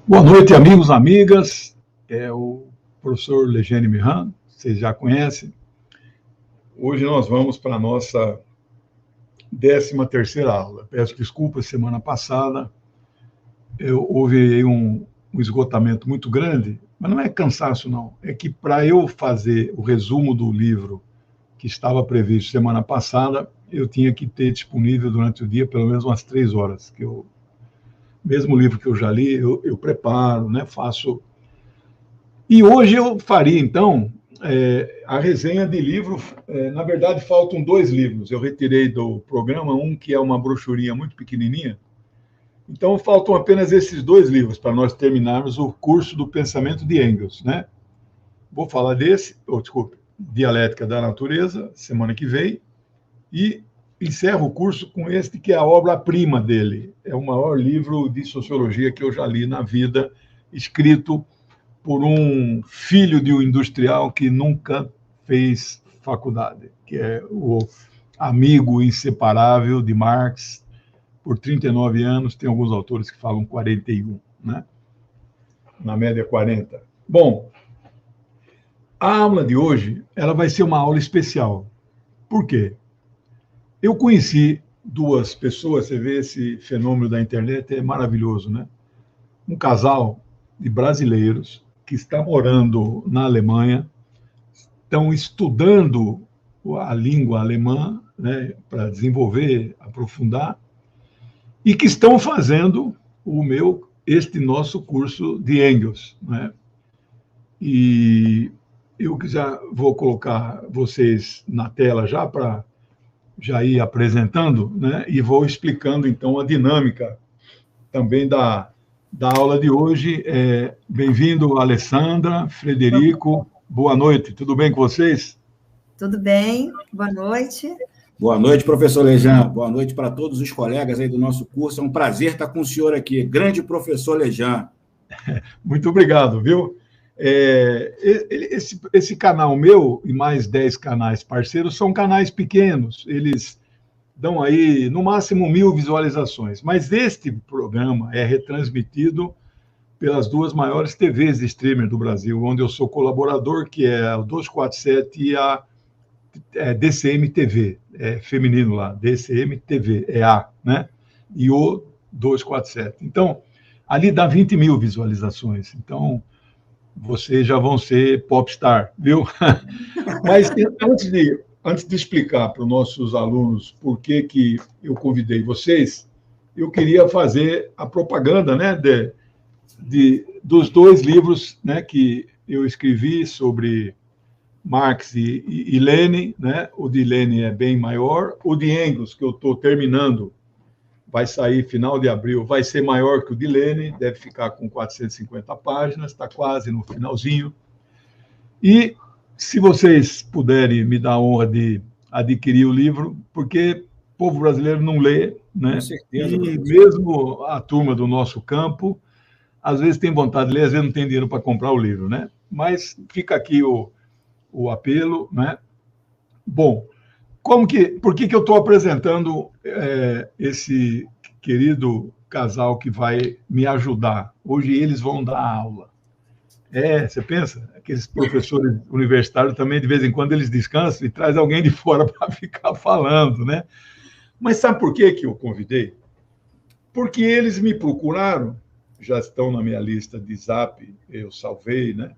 Boa noite, amigos, amigas. É o professor Legene Mihan, vocês já conhecem. Hoje nós vamos para a nossa 13ª aula. Peço desculpas, semana passada houve um esgotamento muito grande, mas não é cansaço, não. É que para eu fazer o resumo do livro que estava previsto semana passada, eu tinha que ter disponível durante o dia pelo menos umas 3 horas, que mesmo livro que eu já li, eu preparo, né, faço. E hoje eu faria, então, a resenha de livro. Na verdade, faltam 2 livros. Eu retirei do programa um que é uma brochurinha muito pequenininha. Então, faltam apenas esses 2 livros para nós terminarmos o curso do pensamento de Engels, né? Vou falar desse, desculpe, Dialética da Natureza, semana que vem, e encerro o curso com este que é a obra-prima dele. É o maior livro de sociologia que eu já li na vida, escrito por um filho de um industrial que nunca fez faculdade, que é o amigo inseparável de Marx, por 39 anos, tem alguns autores que falam 41, né? Na média 40. Bom, a aula de hoje ela vai ser uma aula especial. Por quê? Eu conheci 2 pessoas, você vê esse fenômeno da internet, é maravilhoso, né? Um casal de brasileiros que está morando na Alemanha, estão estudando a língua alemã, né, para desenvolver, aprofundar, e que estão fazendo este nosso curso de Engels, né? E eu já vou colocar vocês na tela já para já ir apresentando, né? E vou explicando então a dinâmica também da aula de hoje. Bem-vindo, Alessandra, Frederico, boa noite, tudo bem com vocês? Tudo bem, boa noite. Boa noite, professor Lejan, boa noite para todos os colegas aí do nosso curso, é um prazer estar com o senhor aqui, grande professor Lejan. Muito obrigado, viu? Esse canal meu e mais 10 canais parceiros são canais pequenos, eles dão aí no máximo 1.000 visualizações, mas este programa é retransmitido pelas 2 maiores TVs de streamer do Brasil, onde eu sou colaborador, que é o 247 e a DCM TV, feminino lá, DCM TV, A, né? E o 247. Então, ali dá 20.000 visualizações. Então, vocês já vão ser popstar, viu? Mas antes de explicar para os nossos alunos por que eu convidei vocês, eu queria fazer a propaganda, né, dos 2 livros, né, que eu escrevi sobre Marx e Lenin, né? O de Lenin é bem maior, o de Engels, que eu estou terminando, vai sair final de abril, vai ser maior que o de Lenin, deve ficar com 450 páginas, está quase no finalzinho. E se vocês puderem me dar a honra de adquirir o livro, porque o povo brasileiro não lê, né? Com certeza, e mesmo a turma do nosso campo, às vezes tem vontade de ler, às vezes não tem dinheiro para comprar o livro, né? Mas fica aqui o apelo, né? Bom, por que eu estou apresentando esse querido casal que vai me ajudar? Hoje eles vão dar aula. Você pensa? Aqueles professores universitários também, de vez em quando, eles descansam e traz alguém de fora para ficar falando, né? Mas sabe por que eu convidei? Porque eles me procuraram, já estão na minha lista de Zap, eu salvei, né?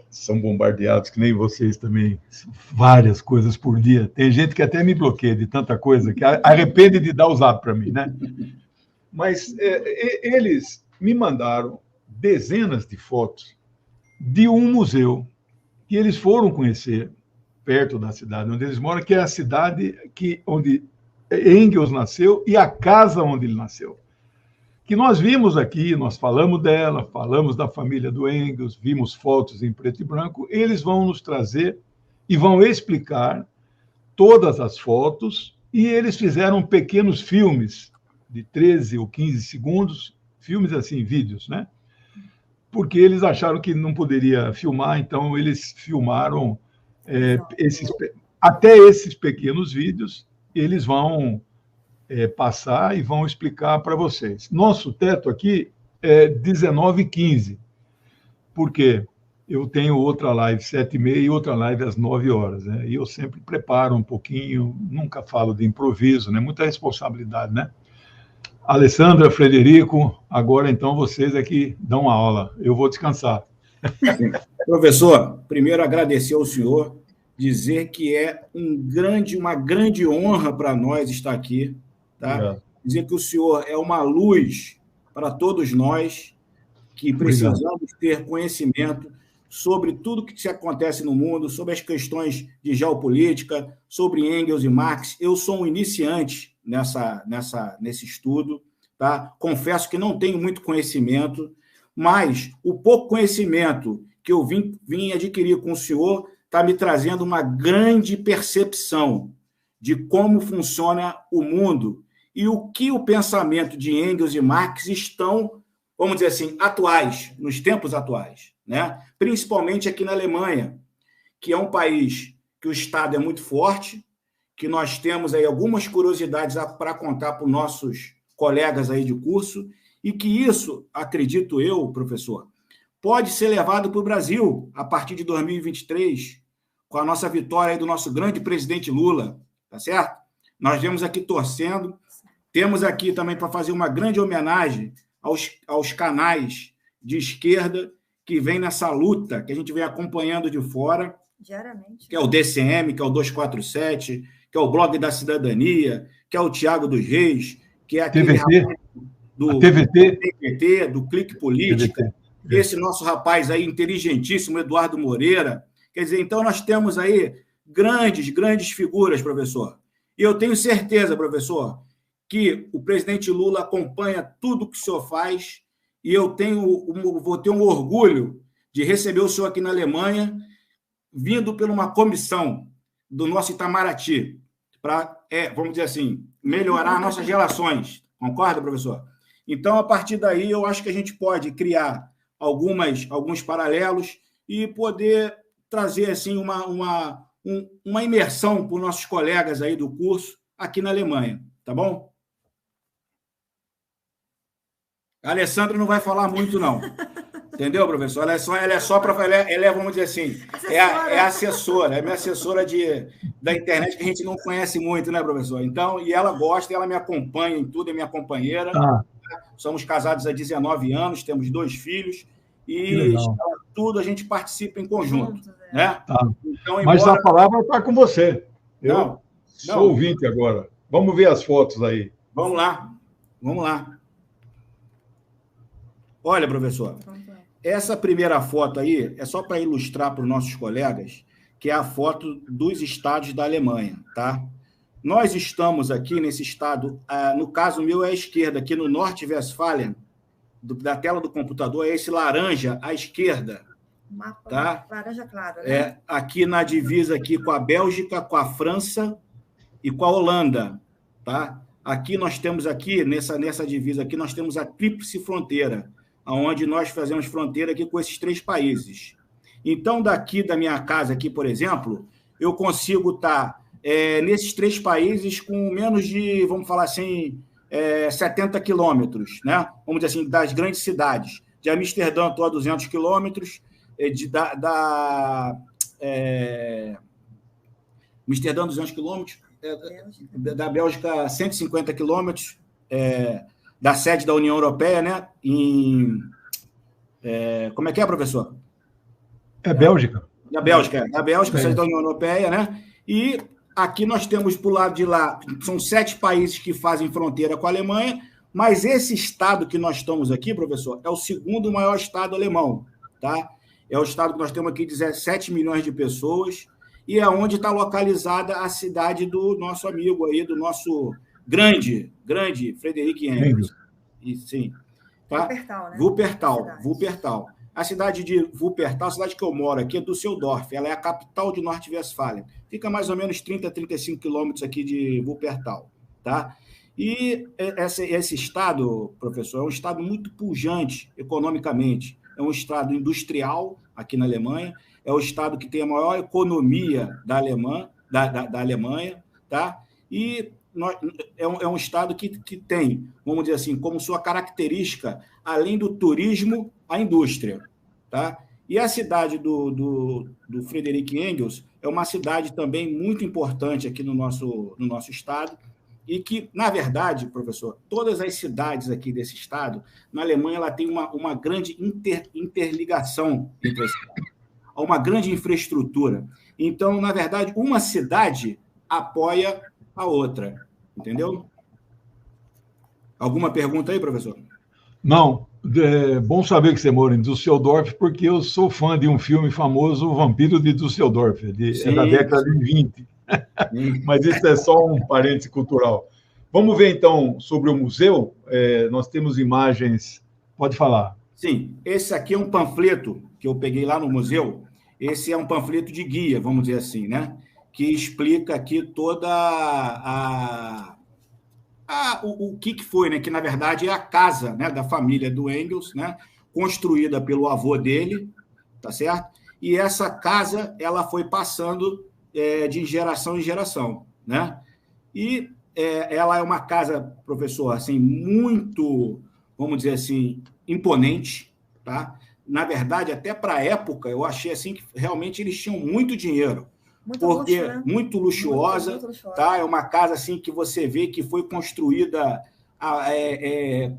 São bombardeados, que nem vocês também, várias coisas por dia. Tem gente que até me bloqueia de tanta coisa, que arrepende de dar o Zap para mim, né? Mas eles me mandaram dezenas de fotos de um museu que eles foram conhecer perto da cidade onde eles moram, que é a cidade onde Engels nasceu e a casa onde ele nasceu. Que nós vimos aqui, nós falamos dela, falamos da família do Engels, vimos fotos em preto e branco, eles vão nos trazer e vão explicar todas as fotos, e eles fizeram pequenos filmes de 13 ou 15 segundos, filmes assim, vídeos, né? Porque eles acharam que não poderia filmar, então eles filmaram até esses pequenos vídeos, eles vão passar e vão explicar para vocês. Nosso teto aqui 19h15. Por quê? Eu tenho outra live 7h30 e outra live às 9 horas, né? E eu sempre preparo um pouquinho, nunca falo de improviso, né? Muita responsabilidade, né? Alessandra, Frederico, agora então vocês é que dão a aula. Eu vou descansar. Sim. Professor, primeiro agradecer ao senhor, dizer que é uma grande honra para nós estar aqui, tá? Obrigado. Dizer que o senhor é uma luz para todos nós que precisamos ter conhecimento sobre tudo que se acontece no mundo, sobre as questões de geopolítica, sobre Engels e Marx. Eu sou um iniciante nesse estudo, tá? Confesso que não tenho muito conhecimento, mas o pouco conhecimento que eu vim adquirir com o senhor está me trazendo uma grande percepção de como funciona o mundo e o que o pensamento de Engels e Marx estão, vamos dizer assim, atuais, nos tempos atuais, né? Principalmente aqui na Alemanha, que é um país que o Estado é muito forte, que nós temos aí algumas curiosidades para contar para os nossos colegas aí de curso, e que isso, acredito eu, professor, pode ser levado para o Brasil a partir de 2023, com a nossa vitória aí do nosso grande presidente Lula, tá certo? Nós vemos aqui torcendo, temos aqui também para fazer uma grande homenagem aos canais de esquerda que vem nessa luta, que a gente vem acompanhando de fora, diariamente, que é o DCM, que é o 247, que é o Blog da Cidadania, que é o Tiago dos Reis, que é aquele do TVT, do Clique Política, esse nosso rapaz aí inteligentíssimo, Eduardo Moreira. Quer dizer, então nós temos aí grandes figuras, professor. E eu tenho certeza, professor, que o presidente Lula acompanha tudo que o senhor faz, e eu vou ter um orgulho de receber o senhor aqui na Alemanha, vindo por uma comissão do nosso Itamaraty, para, vamos dizer assim, melhorar nossas relações. Concorda, professor? Então, a partir daí, eu acho que a gente pode criar alguns paralelos e poder trazer assim, uma imersão para os nossos colegas aí do curso aqui na Alemanha, tá bom? A Alessandra não vai falar muito, não. Entendeu, professor? Ela é só para... Ela vamos dizer assim, é assessora, é minha assessora da internet, que a gente não conhece muito, né, professor? Então, e ela gosta, ela me acompanha em tudo, é minha companheira. Somos casados há 19 anos, temos 2 filhos, e tudo a gente participa em conjunto. Né? Então, mas a palavra está com você. Eu sou ouvinte agora. Vamos ver as fotos aí. Vamos lá. Olha, professor, essa primeira foto aí é só para ilustrar para os nossos colegas, que é a foto dos estados da Alemanha, tá? Nós estamos aqui nesse estado, no caso meu é à esquerda, aqui no Nordrhein-Westfalen, da tela do computador, é esse laranja à esquerda. Mapa, tá? Laranja clara, né? Aqui na divisa aqui com a Bélgica, com a França e com a Holanda, tá? Aqui nós temos aqui, nessa divisa aqui, nós temos a tríplice fronteira, onde nós fazemos fronteira aqui com esses 3 países. Então, daqui da minha casa aqui, por exemplo, eu consigo estar nesses 3 países com menos de, vamos falar assim, 70 quilômetros, né? Vamos dizer assim, das grandes cidades. De Amsterdã estou a 200 quilômetros, Amsterdã 200 quilômetros, da Bélgica 150 quilômetros, da sede da União Europeia, né? Como é que é, professor? Bélgica. Da Bélgica, sede da União Europeia, né? E aqui nós temos, para o lado de lá, são 7 países que fazem fronteira com a Alemanha, mas esse estado que nós estamos aqui, professor, é o 2º maior estado alemão, tá? É o estado que nós temos aqui 17 milhões de pessoas, e é onde está localizada a cidade do nosso amigo aí, do nosso grande Frederic Engels. Sim. Tá? Wuppertal. A cidade de Wuppertal, a cidade que eu moro aqui, é Düsseldorf. Ela é a capital de Nordrhein-Westfalen. Fica mais ou menos 30, 35 quilômetros aqui de Wuppertal. Tá? E esse estado, professor, é um estado muito pujante economicamente. É um estado industrial aqui na Alemanha. É o estado que tem a maior economia da Alemanha. Tá? E é um estado que tem, vamos dizer assim, como sua característica, além do turismo, a indústria. Tá? E a cidade do Friedrich Engels é uma cidade também muito importante aqui no nosso estado, e que, na verdade, professor, todas as cidades aqui desse estado, na Alemanha, ela tem uma grande interligação entre as cidades, uma grande infraestrutura. Então, na verdade, uma cidade apoia a outra, entendeu? Alguma pergunta aí, professor? Não, é bom saber que você mora em Düsseldorf, porque eu sou fã de um filme famoso, O Vampiro de Düsseldorf, é da década de 20. Mas isso é só um parêntese cultural. Vamos ver, então, sobre o museu. Nós temos imagens. Pode falar. Sim, esse aqui é um panfleto que eu peguei lá no museu. Esse é um panfleto de guia, vamos dizer assim, né? Que explica aqui toda o que foi, né? Que, na verdade, é a casa, né, da família do Engels, né? Construída pelo avô dele, tá certo? E essa casa, ela foi passando de geração em geração, né? E ela é uma casa, professor, assim, muito, vamos dizer assim, imponente, tá? Na verdade, até para a época, eu achei assim que realmente eles tinham muito dinheiro, porque luxo, né? Muito luxuosa, muito luxuosa, tá? É uma casa assim que você vê que foi construída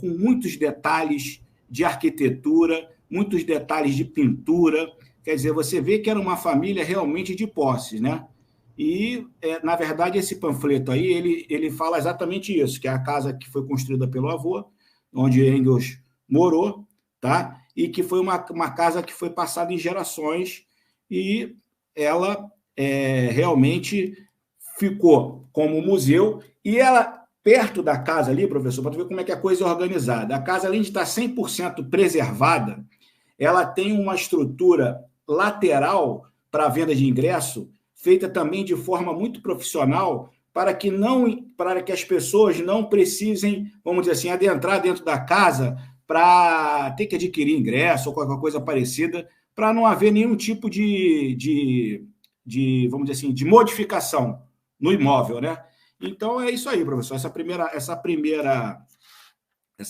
com muitos detalhes de arquitetura, muitos detalhes de pintura. Quer dizer, você vê que era uma família realmente de posses, né? E, na verdade, esse panfleto aí, ele fala exatamente isso, que é a casa que foi construída pelo avô, onde Engels morou, tá? E que foi uma casa que foi passada em gerações, e ela realmente ficou como museu, e ela, perto da casa ali, professor, para ver como é que a coisa é organizada, a casa, além de estar 100% preservada, ela tem uma estrutura lateral para venda de ingresso, feita também de forma muito profissional, para que as pessoas não precisem, vamos dizer assim, adentrar dentro da casa para ter que adquirir ingresso ou qualquer coisa parecida, para não haver nenhum tipo de, vamos dizer assim, de modificação no imóvel, né? Então é isso aí, professor. Essa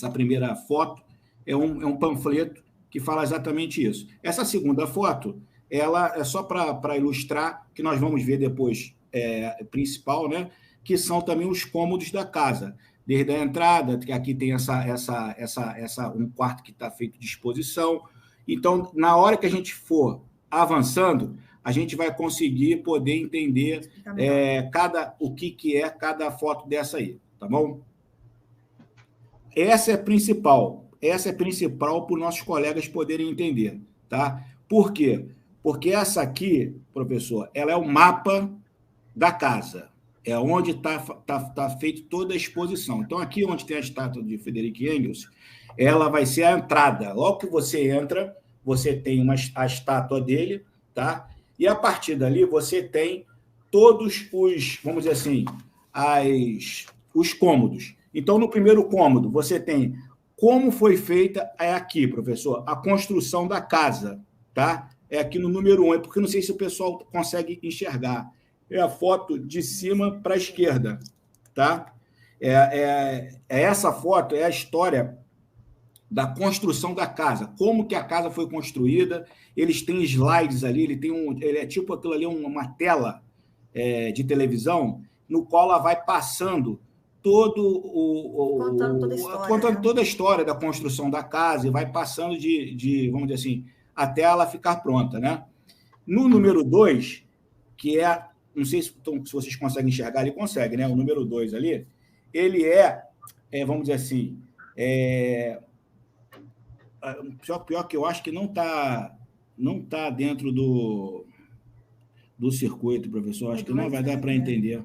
primeira foto é um panfleto que fala exatamente isso. Essa segunda foto, ela é só para ilustrar, que nós vamos ver depois, principal, né? Que são também os cômodos da casa. Desde a entrada, que aqui tem um quarto que está feito de exposição. Então, na hora que a gente for avançando, a gente vai conseguir poder entender o que é cada foto dessa aí, tá bom? Essa é principal para os nossos colegas poderem entender, tá? Por quê? Porque essa aqui, professor, ela é o mapa da casa, é onde tá feita toda a exposição. Então, aqui onde tem a estátua de Friedrich Engels, ela vai ser a entrada. Logo que você entra, você tem a estátua dele, tá? E a partir dali você tem todos os, vamos dizer assim, os cômodos. Então, no primeiro cômodo, você tem como foi feita, aqui, professor, a construção da casa, tá? É aqui no número 1, porque não sei se o pessoal consegue enxergar. É a foto de cima para a esquerda, tá? Essa foto é a história da construção da casa, como que a casa foi construída. Eles têm slides ali, ele é tipo aquilo ali, uma tela de televisão, no qual ela vai passando contando toda a história da construção da casa, e vai passando vamos dizer assim, até ela ficar pronta, né? No número 2, que não sei se vocês conseguem enxergar, ele consegue, né? O número 2 ali, ele vamos dizer assim, pior que eu acho que não tá dentro do circuito, professor. Acho que não vai dar para entender.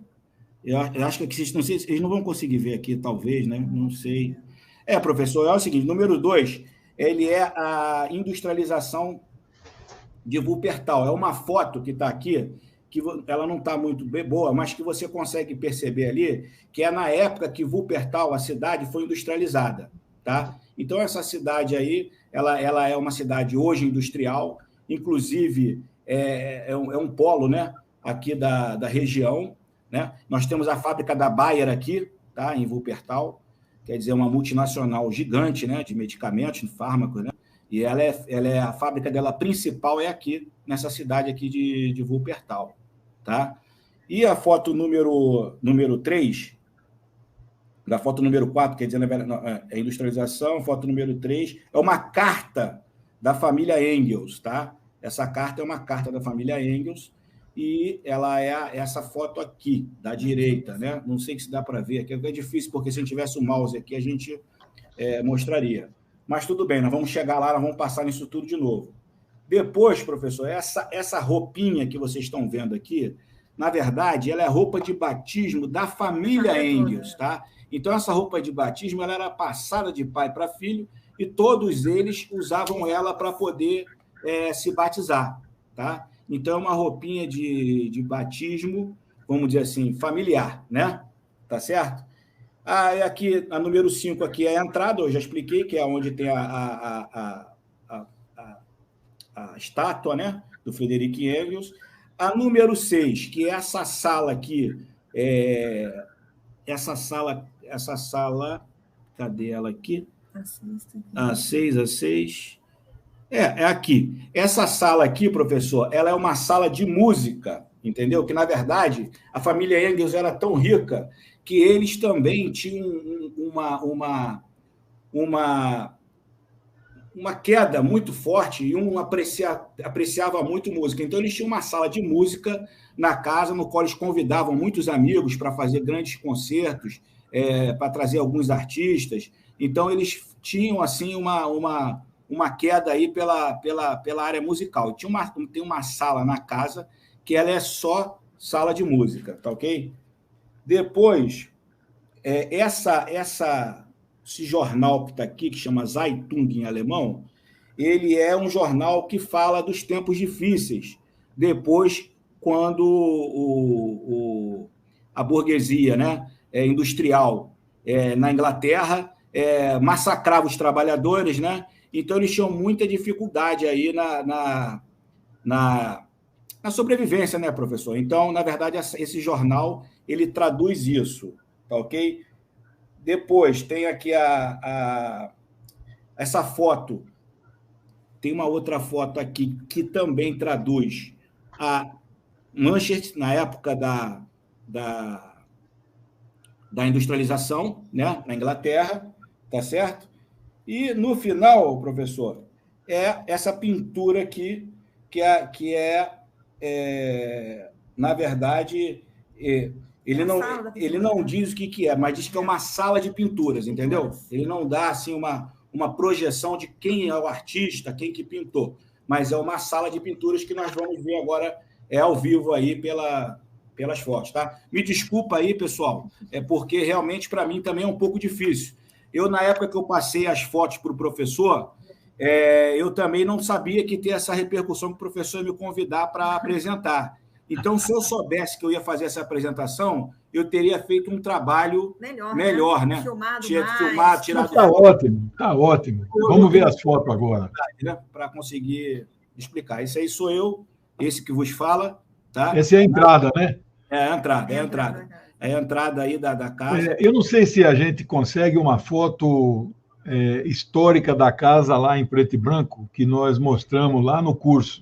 Eu acho que não sei, eles não vão conseguir ver aqui, talvez, né? Não sei. Professor, é o seguinte: número 2, ele é a industrialização de Wuppertal. É uma foto que está aqui, que ela não está muito boa, mas que você consegue perceber ali, que é na época que Wuppertal, a cidade, foi industrializada, tá? Então, essa cidade aí, ela é uma cidade hoje industrial, inclusive é um polo, né, aqui da região, né? Nós temos a fábrica da Bayer aqui, tá? Em Wuppertal, quer dizer, uma multinacional gigante, né? De medicamentos, de fármacos, né? E a fábrica dela principal é aqui, nessa cidade aqui de Wuppertal, tá? E a foto número 3, da foto número 4, quer dizer, é industrialização, foto número 3, é uma carta da família Engels, tá? Essa carta é uma carta da família Engels e ela é essa foto aqui, da direita, né? Não sei se dá para ver aqui, é difícil, porque se a gente tivesse o mouse aqui, a gente mostraria. Mas tudo bem, nós vamos chegar lá, nós vamos passar nisso tudo de novo. Depois, professor, essa roupinha que vocês estão vendo aqui, na verdade, ela é a roupa de batismo da família Engels, tá? Então, essa roupa de batismo ela era passada de pai para filho e todos eles usavam ela para poder se batizar, tá? Então, é uma roupinha de batismo, vamos dizer assim, familiar, né? Tá certo? Aqui, a número 5 aqui é a entrada, eu já expliquei, que é onde tem a estátua, né, do Friedrich Engels. A número 6, que é essa sala aqui, essa sala, cadê ela aqui? A 6. É aqui. Essa sala aqui, professor, ela é uma sala de música, entendeu? Que, na verdade, a família Engels era tão rica que eles também tinham uma queda muito forte e apreciava muito música. Então, eles tinham uma sala de música na casa, no qual eles convidavam muitos amigos para fazer grandes concertos, para trazer alguns artistas. Então, eles tinham assim uma queda aí pela área musical. Tem uma sala na casa que ela é só sala de música, tá ok? Depois, esse jornal que está aqui, que chama Zeitung em alemão, ele é um jornal que fala dos tempos difíceis, depois, quando a burguesia, né, industrial na Inglaterra massacrava os trabalhadores, né? Então, eles tinham muita dificuldade aí na sobrevivência, né, professor? Então, na verdade, esse jornal ele traduz isso, tá ok? Depois, tem aqui essa foto. Tem uma outra foto aqui que também traduz a Manchester, na época da industrialização, né, na Inglaterra, tá certo? E, no final, professor, essa pintura aqui, que na verdade... Ele não diz o que é, mas diz que é uma sala de pinturas, entendeu? Ele não dá assim, uma projeção de quem é o artista, quem que pintou, mas é uma sala de pinturas que nós vamos ver agora ao vivo aí pelas fotos, tá? Me desculpa aí, pessoal, porque realmente para mim também é um pouco difícil. Eu, na época que eu passei as fotos para o professor, eu também não sabia que ter essa repercussão que o professor ia me convidar para apresentar. Então, se eu soubesse que eu ia fazer essa apresentação, eu teria feito um trabalho melhor, né? Filmado, tirado. Está ótimo, está ótimo. Vamos ver as fotos agora. Né? Para conseguir explicar. Esse aí sou eu, esse que vos fala. Tá? Essa é a entrada, né? É a entrada. É a entrada aí da casa. Eu não sei se a gente consegue uma foto histórica da casa lá em preto e branco, que nós mostramos lá no curso.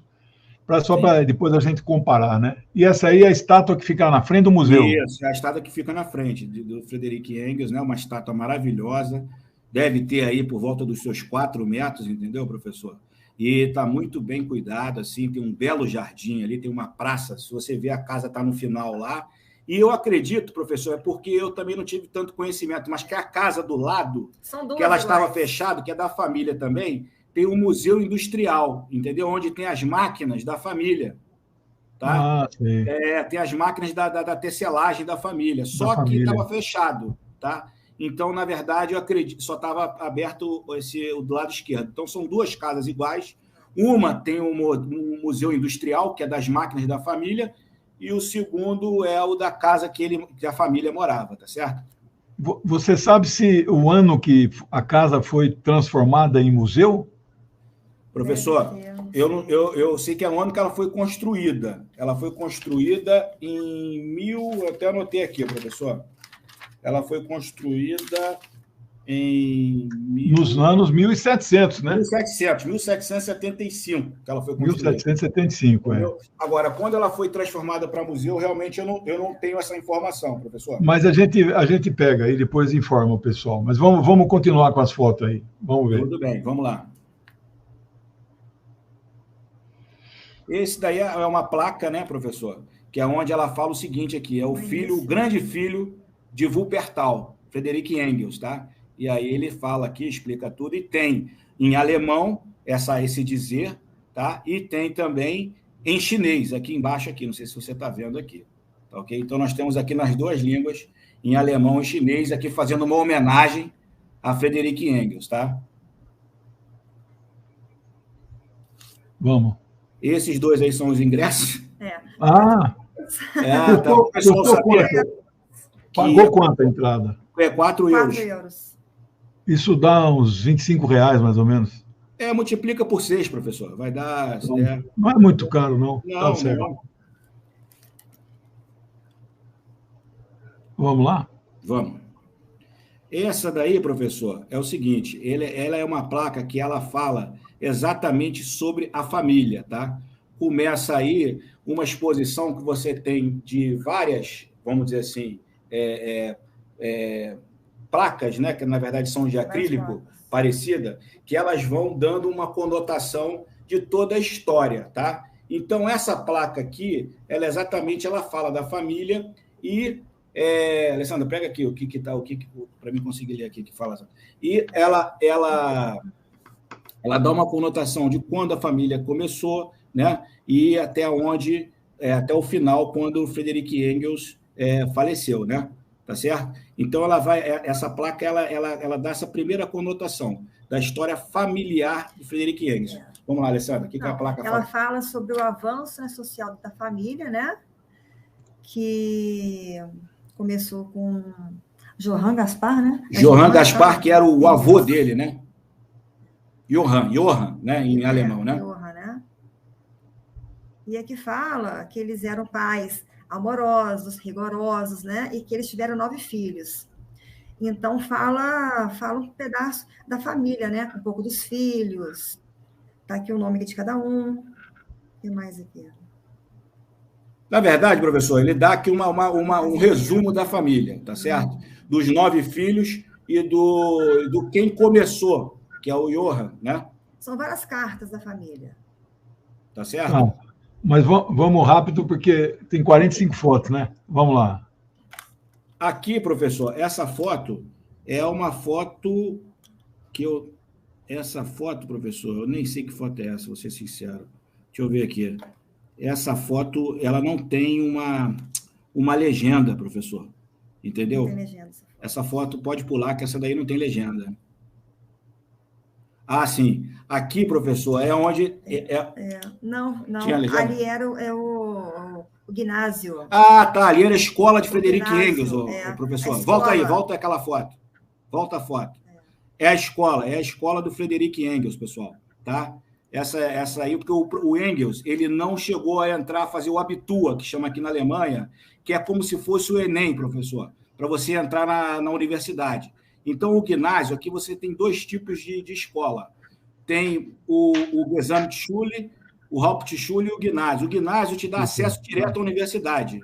Só para depois a gente comparar, né? E essa aí é a estátua que fica na frente do museu. Isso, é a estátua que fica na frente do Friedrich Engels, né? Uma estátua maravilhosa, deve ter aí por volta dos seus 4 metros, entendeu, professor? E está muito bem cuidado, assim, tem um belo jardim ali, tem uma praça, se você ver a casa está no final lá. E eu acredito, professor, porque eu também não tive tanto conhecimento, mas que a casa do lado, que ela estava fechada, que é da família também, tem um museu industrial, entendeu? Onde tem as máquinas da família. Tá? Sim. Tem as máquinas da tecelagem da família, só que estava fechado. Tá? Então, na verdade, eu acredito, só estava aberto o do lado esquerdo. Então, são 2 casas iguais. Uma tem um museu industrial, que é das máquinas da família, e o segundo é o da casa que a família morava, tá certo? Você sabe se o ano que a casa foi transformada em museu? Professor, eu sei que é onde que ela foi construída. Ela foi construída eu até anotei aqui, professor. Ela foi construída nos anos 1700, né? 1775 que ela foi construída. 1775, é. Agora, quando ela foi transformada para museu, realmente eu não tenho essa informação, professor. Mas a gente pega e depois informa o pessoal. Mas vamos continuar com as fotos aí. Vamos ver. Tudo bem, vamos lá. Esse daí é uma placa, né, professor? Que é onde ela fala o seguinte aqui, é o grande filho de Wuppertal, Friedrich Engels, tá? E aí ele fala aqui, explica tudo, e tem em alemão esse dizer, tá? E tem também em chinês, aqui embaixo, aqui, não sei se você está vendo aqui, tá ok? Então nós temos aqui nas duas línguas, em alemão e chinês, aqui fazendo uma homenagem a Friedrich Engels, tá? Vamos. Esses dois aí são os ingressos. Ah! Tá. O pessoal sabia pagou quanto a entrada? É 4 euros. Isso dá uns R$25, mais ou menos. Multiplica por 6, professor. Vai dar... Não é muito caro, não. Não, tá certo. não. Vamos lá? Vamos. Essa daí, professor, é o seguinte, ela é uma placa que ela fala exatamente sobre a família, tá? Começa aí uma exposição que você tem de várias, vamos dizer assim, placas, né, que na verdade são de acrílico, parecida, que elas vão dando uma conotação de toda a história, tá? Então, essa placa aqui, ela fala da família e... Alessandra, pega aqui o que tá, para mim conseguir ler aqui que fala. E ela dá uma conotação de quando a família começou, né? E até onde, até o final, quando o Friedrich Engels faleceu, né? Tá certo? Então essa placa ela dá essa primeira conotação da história familiar de Friedrich Engels. Vamos lá, Alessandra, o que a placa fala? Ela fala sobre o avanço social da família, né? Que começou com Johann Gaspar, né? Johann Gaspar, que era o avô dele, né? Johann, né? Em alemão, né? Johann, né? E aqui fala que eles eram pais amorosos, rigorosos, né? E que eles tiveram 9 filhos. Então, fala um pedaço da família, né? Um pouco dos filhos. Tá aqui o nome de cada um. O que mais aqui? Na verdade, professor, ele dá aqui um resumo da família, tá certo? Dos 9 filhos e do quem começou, que é o Johann, né? São várias cartas da família. Tá certo? Não, mas vamos rápido, porque tem 45 fotos, né? Vamos lá. Aqui, professor, essa foto é uma foto que eu... Essa foto, professor, eu nem sei que foto é essa, vou ser sincero. Deixa eu ver aqui. Essa foto, ela não tem uma legenda, professor. Entendeu? Não tem legenda. Essa foto pode pular, que essa daí não tem legenda. Ah, sim. Aqui, professor, é onde... Não. Ali era o ginásio. Ah, tá. Ali era a escola de Friedrich Engels, professor. Volta aí, volta aquela foto. Volta a foto. É a escola do Friedrich Engels, pessoal. Tá? Essa aí, porque o Engels, ele não chegou a entrar, a fazer o Abitur, que chama aqui na Alemanha, que é como se fosse o Enem, professor, para você entrar na universidade. Então, o ginásio, aqui você tem 2 tipos de escola. Tem o Gesamtschule, o Hauptschule e o ginásio. O ginásio te dá acesso direto à universidade,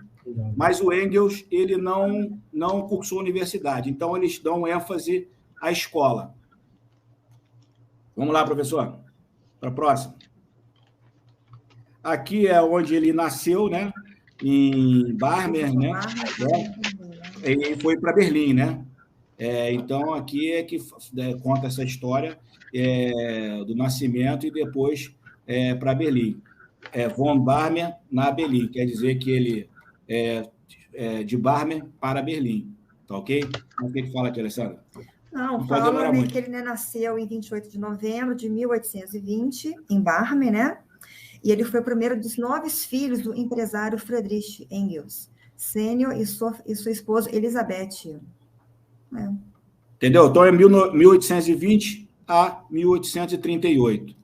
mas o Engels, ele não cursou universidade, então eles dão ênfase à escola. Vamos lá, professor. Para a próxima. Aqui é onde ele nasceu, né? Em Barmer, né? E foi para Berlim, né? Então, aqui é que conta essa história do nascimento e depois para Berlim. Von Barmer na Berlim, quer dizer que ele de Barmer para Berlim. Tá ok? O que fala aqui, Alessandra? Não, fala que ele nasceu em 28 de novembro de 1820, em Barmen, né? E ele foi o primeiro dos 9 filhos do empresário Friedrich Engels, sênior, e sua esposa Elizabeth. Entendeu? Então, é 1820 a 1838.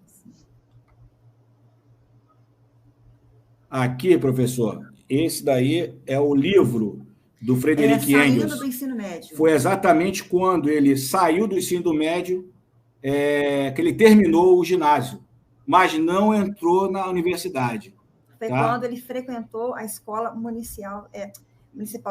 Aqui, professor, esse daí é o livro do Friedrich Engels. Saindo do ensino médio. Foi exatamente quando ele saiu do ensino médio que ele terminou o ginásio, mas não entrou na universidade. Foi quando ele frequentou a escola municipal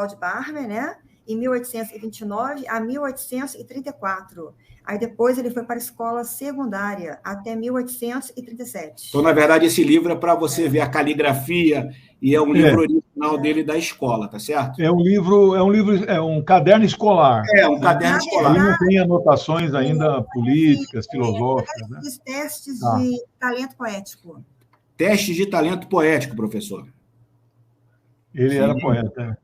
de Barmer, né? Em 1829 a 1834. Aí depois ele foi para a escola secundária até 1837. Então, na verdade, esse livro é para você ver a caligrafia e é um livro original dele da escola, tá certo? É um caderno escolar. É um caderno escolar. Ele não tem anotações ainda políticas, filosóficas, né? Os testes de talento poético. Testes de talento poético, professor. Ele era poeta.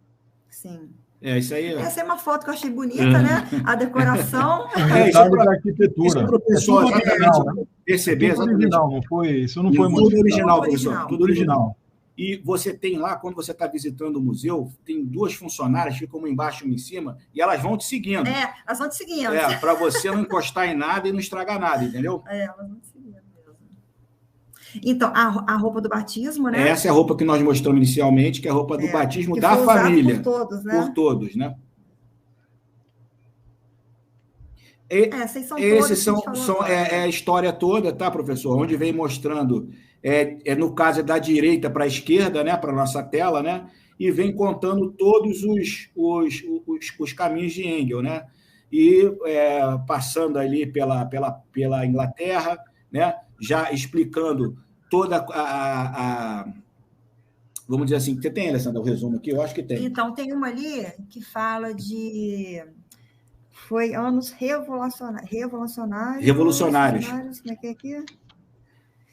Sim. Isso aí. Essa é uma foto que eu achei bonita, né? A decoração. Isso é da arquitetura. Isso para o pessoal exatamente perceber. Tudo original, não foi? Isso não foi tudo original, professor. Tudo original. E você tem lá, quando você está visitando o museu, tem 2 funcionárias, ficam uma embaixo e uma em cima, e elas vão te seguindo. Elas vão te seguindo. Para você não encostar em nada e não estragar nada, entendeu? Elas vão te seguindo mesmo. Então, a roupa do batismo, né? Essa é a roupa que nós mostramos inicialmente, que é a roupa do batismo da família. Por todos, né? Por todos, né? Esses são a história toda, tá, professor? Onde vem mostrando, no caso, da direita para a esquerda, né, para a nossa tela, né? E vem contando todos os caminhos de Engels, né? E passando ali pela Inglaterra, né? Já explicando toda vamos dizer assim, você tem, Alessandra, o resumo aqui? Eu acho que tem. Então, tem uma ali que fala de... Foi anos revolucionários. Como é que é aqui?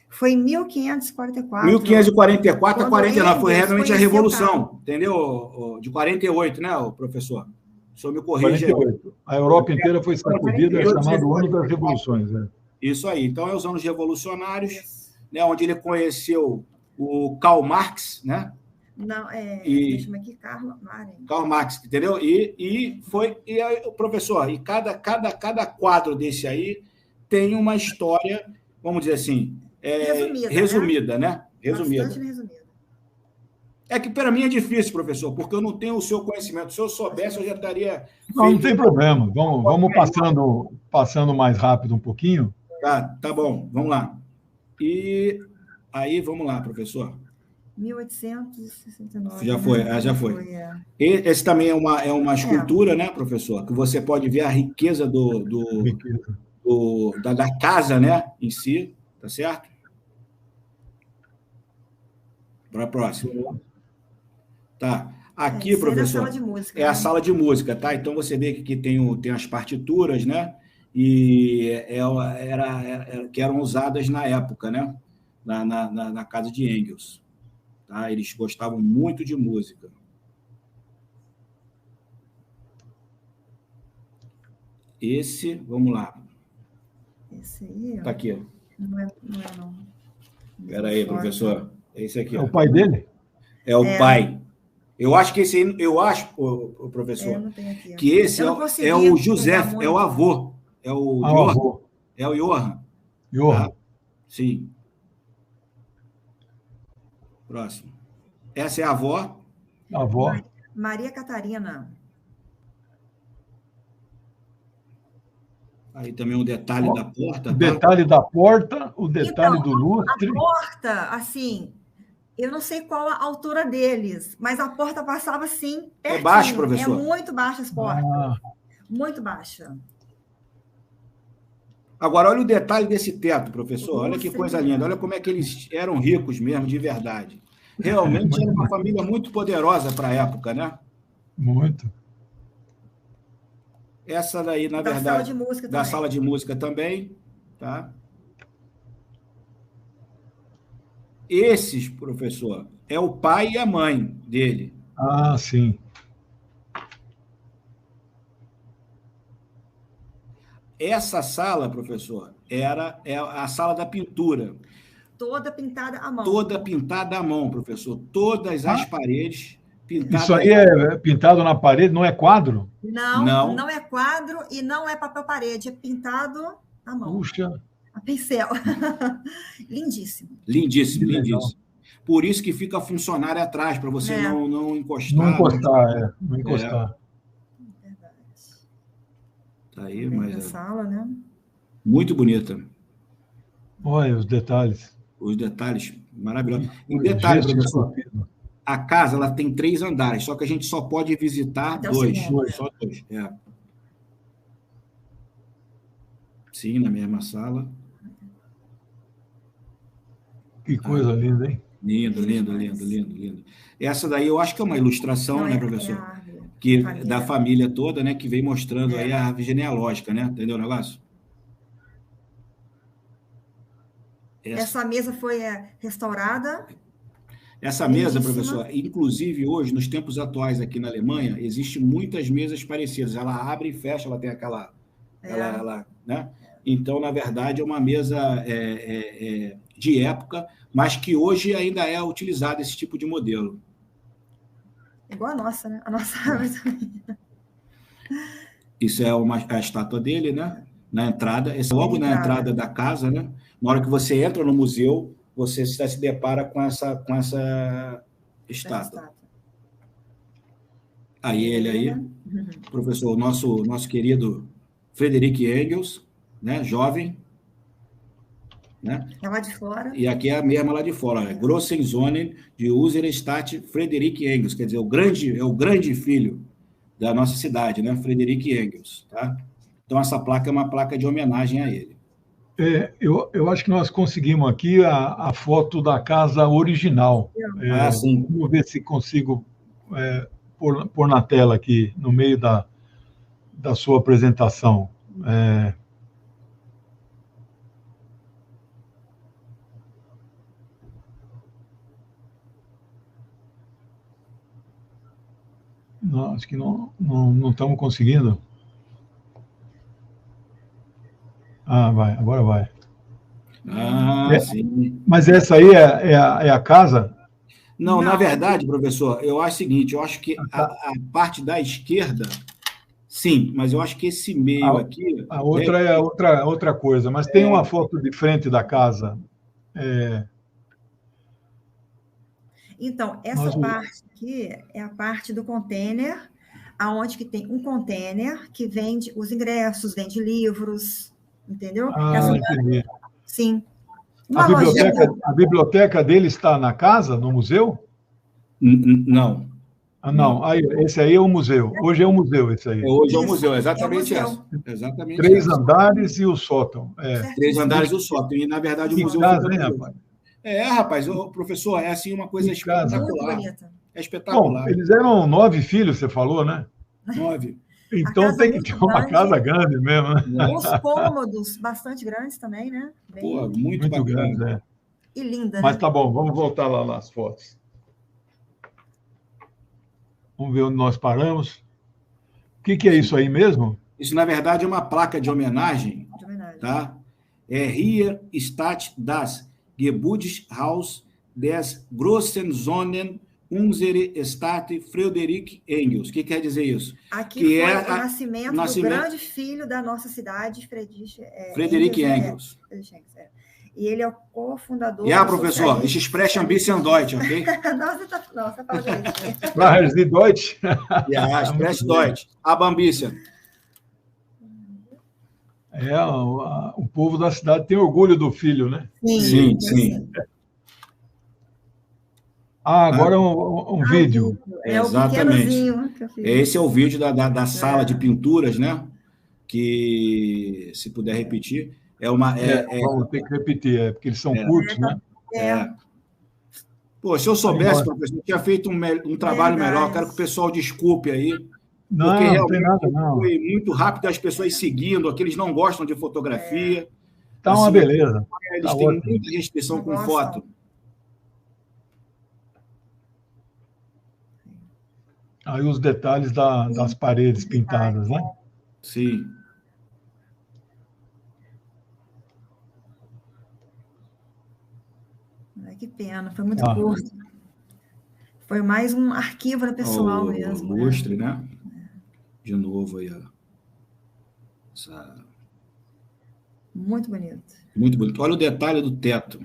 Foi em 1544. 1544 a 49, foi realmente a Revolução, entendeu? De 48, né, professor? O senhor me corrige. 48. A Europa inteira foi sacudida, é chamado Ano das Revoluções. Né? Isso aí. Então, é os anos revolucionários, né, onde ele conheceu o Karl Marx, né? Não, deixa-me aqui, Karl Marx, entendeu? E aí, professor, e cada quadro desse aí tem uma história, vamos dizer assim, resumida, né? Bastante resumida. É que para mim é difícil, professor, porque eu não tenho o seu conhecimento. Se eu soubesse, eu já estaria... Não tem problema. Vamos passando mais rápido um pouquinho. Tá bom. Vamos lá. E aí, vamos lá, professor. 1869. Já foi. Esse também é uma escultura, né, professor? Que você pode ver a riqueza da casa, né, em si, tá certo? Para a próxima. Tá. Aqui, professor, a sala de música, a sala de música, tá? Então você vê que aqui tem as partituras, né? E que eram usadas na época, né? Na casa de Engels. Tá? Eles gostavam muito de música. Esse, vamos lá. Esse aí... Tá aqui. Não. Espera aí, professor. É esse aqui. É o pai dele? É o pai. Eu acho que esse aí, o professor, que esse é o José, é o avô. É o Johann. É o Johann. Johann. Tá? Sim. Próximo. Essa é a avó. A avó. Maria Catarina. Aí também um detalhe da porta. O detalhe da porta, o detalhe do lustre. A porta, assim, eu não sei qual a altura deles, mas a porta passava assim, pertinho. É baixo, professor? É muito baixa as portas. Muito baixa. Agora, olha o detalhe desse teto, professor. Olha que coisa linda. Olha como é que eles eram ricos mesmo, de verdade. Realmente era uma família muito poderosa para a época, né? Muito. Essa daí, na verdade... Da sala de música também. Tá? Esses, professor, é o pai e a mãe dele. Ah, sim. Essa sala, professor, é a sala da pintura. Toda pintada à mão. Toda pintada à mão, professor. Todas as paredes pintadas. Isso aí é pintado na parede, não é quadro? Não é quadro e não é papel parede, é pintado à mão. Puxa. A pincel. Lindíssimo. Lindíssimo. Por isso que fica funcionário atrás, para você não encostar. Não encostar, não encostar. Verdade. Tá aí, Bem mas na sala, né? muito bonita. Olha os detalhes. Os detalhes maravilhosos. E O detalhe, gesto professor, esculpido. a casa ela tem 3 andares, só que a gente só pode visitar Até o 2. segundo, Só 2. É. Sim, na mesma sala. Que coisa linda, hein? Lindo, lindo, lindo, lindo, lindo. Essa daí eu acho que é uma ilustração, Não, né, é professor? a árvore, Que, família. da família toda, né, que vem mostrando aí a árvore genealógica, né? Entendeu o negócio? Essa mesa foi restaurada. Essa mesa, Lindíssima. professor, inclusive hoje, nos tempos atuais aqui na Alemanha, existem muitas mesas parecidas. Ela abre e fecha, ela tem aquela... né? Então, na verdade, é uma mesa de época, mas que hoje ainda é utilizado esse tipo de modelo. Igual a nossa, né? A nossa árvore também. Isso é a estátua dele, né? Na entrada, logo na entrada da casa, né? Na hora que você entra no museu, você se depara com essa estátua. Aí ele aí, professor, o nosso querido Friedrich Engels, né? Jovem, né? É lá de fora. E aqui é a mesma lá de fora, Grossenzonen de Unsere Stadt Friedrich Engels, quer dizer, é o grande filho da nossa cidade, né? Friedrich Engels, tá? Então essa placa é uma placa de homenagem a ele. Eu acho que nós conseguimos aqui a foto da casa original. Sim. Vamos ver se consigo pôr na tela aqui, no meio da sua apresentação. Não, acho que não estamos conseguindo. Agora vai. Sim. Mas essa aí é a casa? Não, na verdade, professor, eu acho o seguinte, eu acho que a parte da esquerda, sim, mas eu acho que esse meio aqui... A outra é outra coisa, mas tem uma foto de frente da casa. Então, essa parte aqui é a parte do container, aonde que tem um container que vende os ingressos, vende livros, entendeu? Entendi. Sim. A biblioteca dele está na casa, no museu? Não. Não. Esse aí é o museu. Hoje é o museu, esse aí. Hoje é o museu, exatamente essa. Exatamente 3 andares e o sótão. 3 andares e o sótão. E, na verdade, o museu casa, fica... Rapaz? Rapaz, professor, é assim uma coisa espetacular. É espetacular. Bom, eles eram 9 filhos, você falou, né? 9. Então tem que ter uma casa grande mesmo, né? Os cômodos bastante grandes também, né? Pô, muito bacana. Grande, E linda, Mas né? tá bom, vamos voltar lá nas fotos. Vamos ver onde nós paramos. O que é isso aí mesmo? Isso, na verdade, é uma placa de homenagem. Tá? Hier steht das Geburtshaus des Grossenzonen Unsere Stadt Friedrich Engels. O que quer dizer isso? Aqui que foi o nascimento do grande filho da nossa cidade, Friedrich Engels. E ele é o cofundador. Professor, ich spreche ein bisschen Deutsch, ok? Nossa, fala direitinho. Sprechen Sie Deutsch? Ja, ich spreche Deutsch. Aber ein bisschen. O povo da cidade tem orgulho do filho, né? Sim. Agora é um vídeo. Exatamente. Esse é o vídeo da sala de pinturas, né? Que, se puder repetir, vamos ter que repetir, porque eles são curtos, né? Pô, se eu soubesse, professor, eu tinha feito um trabalho melhor. Quero que o pessoal desculpe aí. Não, porque não tem nada, não. Foi muito rápido, as pessoas seguindo, aqueles não gostam de fotografia. Tá uma beleza. Eles têm muita restrição com foto. Aí os detalhes das paredes pintadas, né? Sim. Que pena, foi muito curto. Foi mais um arquivo pessoal mesmo. O lustre, né? De novo aí, Muito bonito. Muito bonito. Olha o detalhe do teto.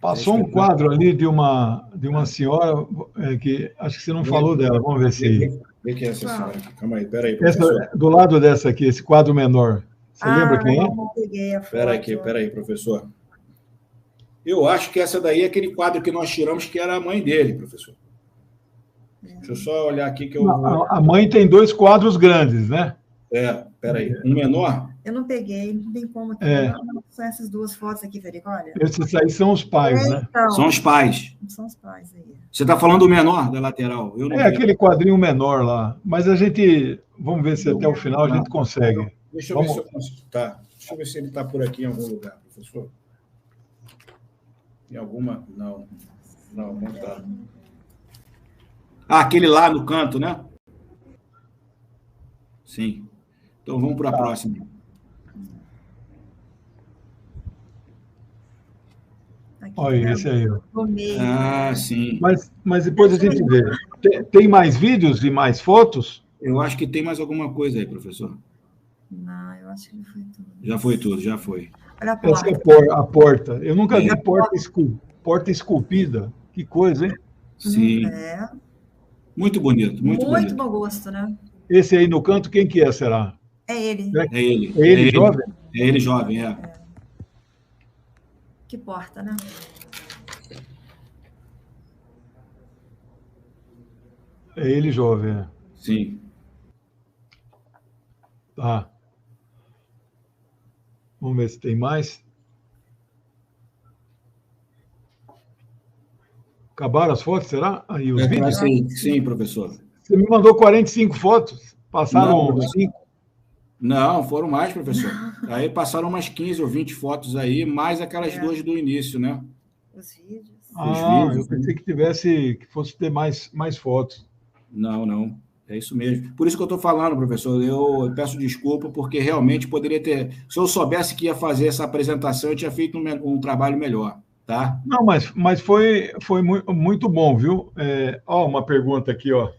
Passou um quadro ali de uma senhora que acho que você não falou dela. Vamos ver se... Vê quem é essa senhora aqui. Calma aí, peraí, professor. Do lado dessa aqui, esse quadro menor. Você lembra quem é? Não peguei a foto. Peraí, professor. Eu acho que essa daí é aquele quadro que nós tiramos que era a mãe dele, professor. Deixa eu só olhar aqui que eu... A mãe tem 2 quadros grandes, né? Peraí. Um menor? Eu não peguei, não tem como aqui. Não, são essas 2 fotos aqui, Federico, olha. Esses aí são os pais, né? Então, são os pais. São os pais aí. Você está falando do menor, da lateral? Eu não vi. Aquele quadrinho menor lá. Mas a gente... Vamos ver se até o final a gente consegue. Deixa eu ver se eu consigo. Tá. Deixa eu ver se ele está por aqui em algum lugar, professor. Em alguma... Não está. Aquele lá no canto, né? Sim. Então vamos para a próxima. Aqui, olha, esse aí. Sim. Mas depois a gente vê. Tem mais vídeos e mais fotos? Eu acho que tem mais alguma coisa aí, professor. Não, eu acho que foi tudo. Já foi tudo, já foi. Olha a porta. Essa é a porta. Eu nunca vi porta esculpida. Que coisa, hein? Sim. Muito bonito, muito bonito. Bom gosto, né? Esse aí no canto, quem que é, será? É ele. É ele. É ele jovem? É ele jovem, Que porta, né? É ele jovem, Sim. Tá. Vamos ver se tem mais. Acabaram as fotos, será? Aí os vídeos? Sim, professor. Você me mandou 45 fotos. Passaram 5? Não, foram mais, professor. Aí passaram umas 15 ou 20 fotos aí, mais aquelas 2 do início, né? Os vídeos. Eu pensei que fosse ter mais fotos. Não. É isso mesmo. Por isso que eu estou falando, professor. Eu peço desculpa, porque realmente poderia ter... Se eu soubesse que ia fazer essa apresentação, eu tinha feito um trabalho melhor, tá? Não, mas foi muito bom, viu? Uma pergunta aqui, ó.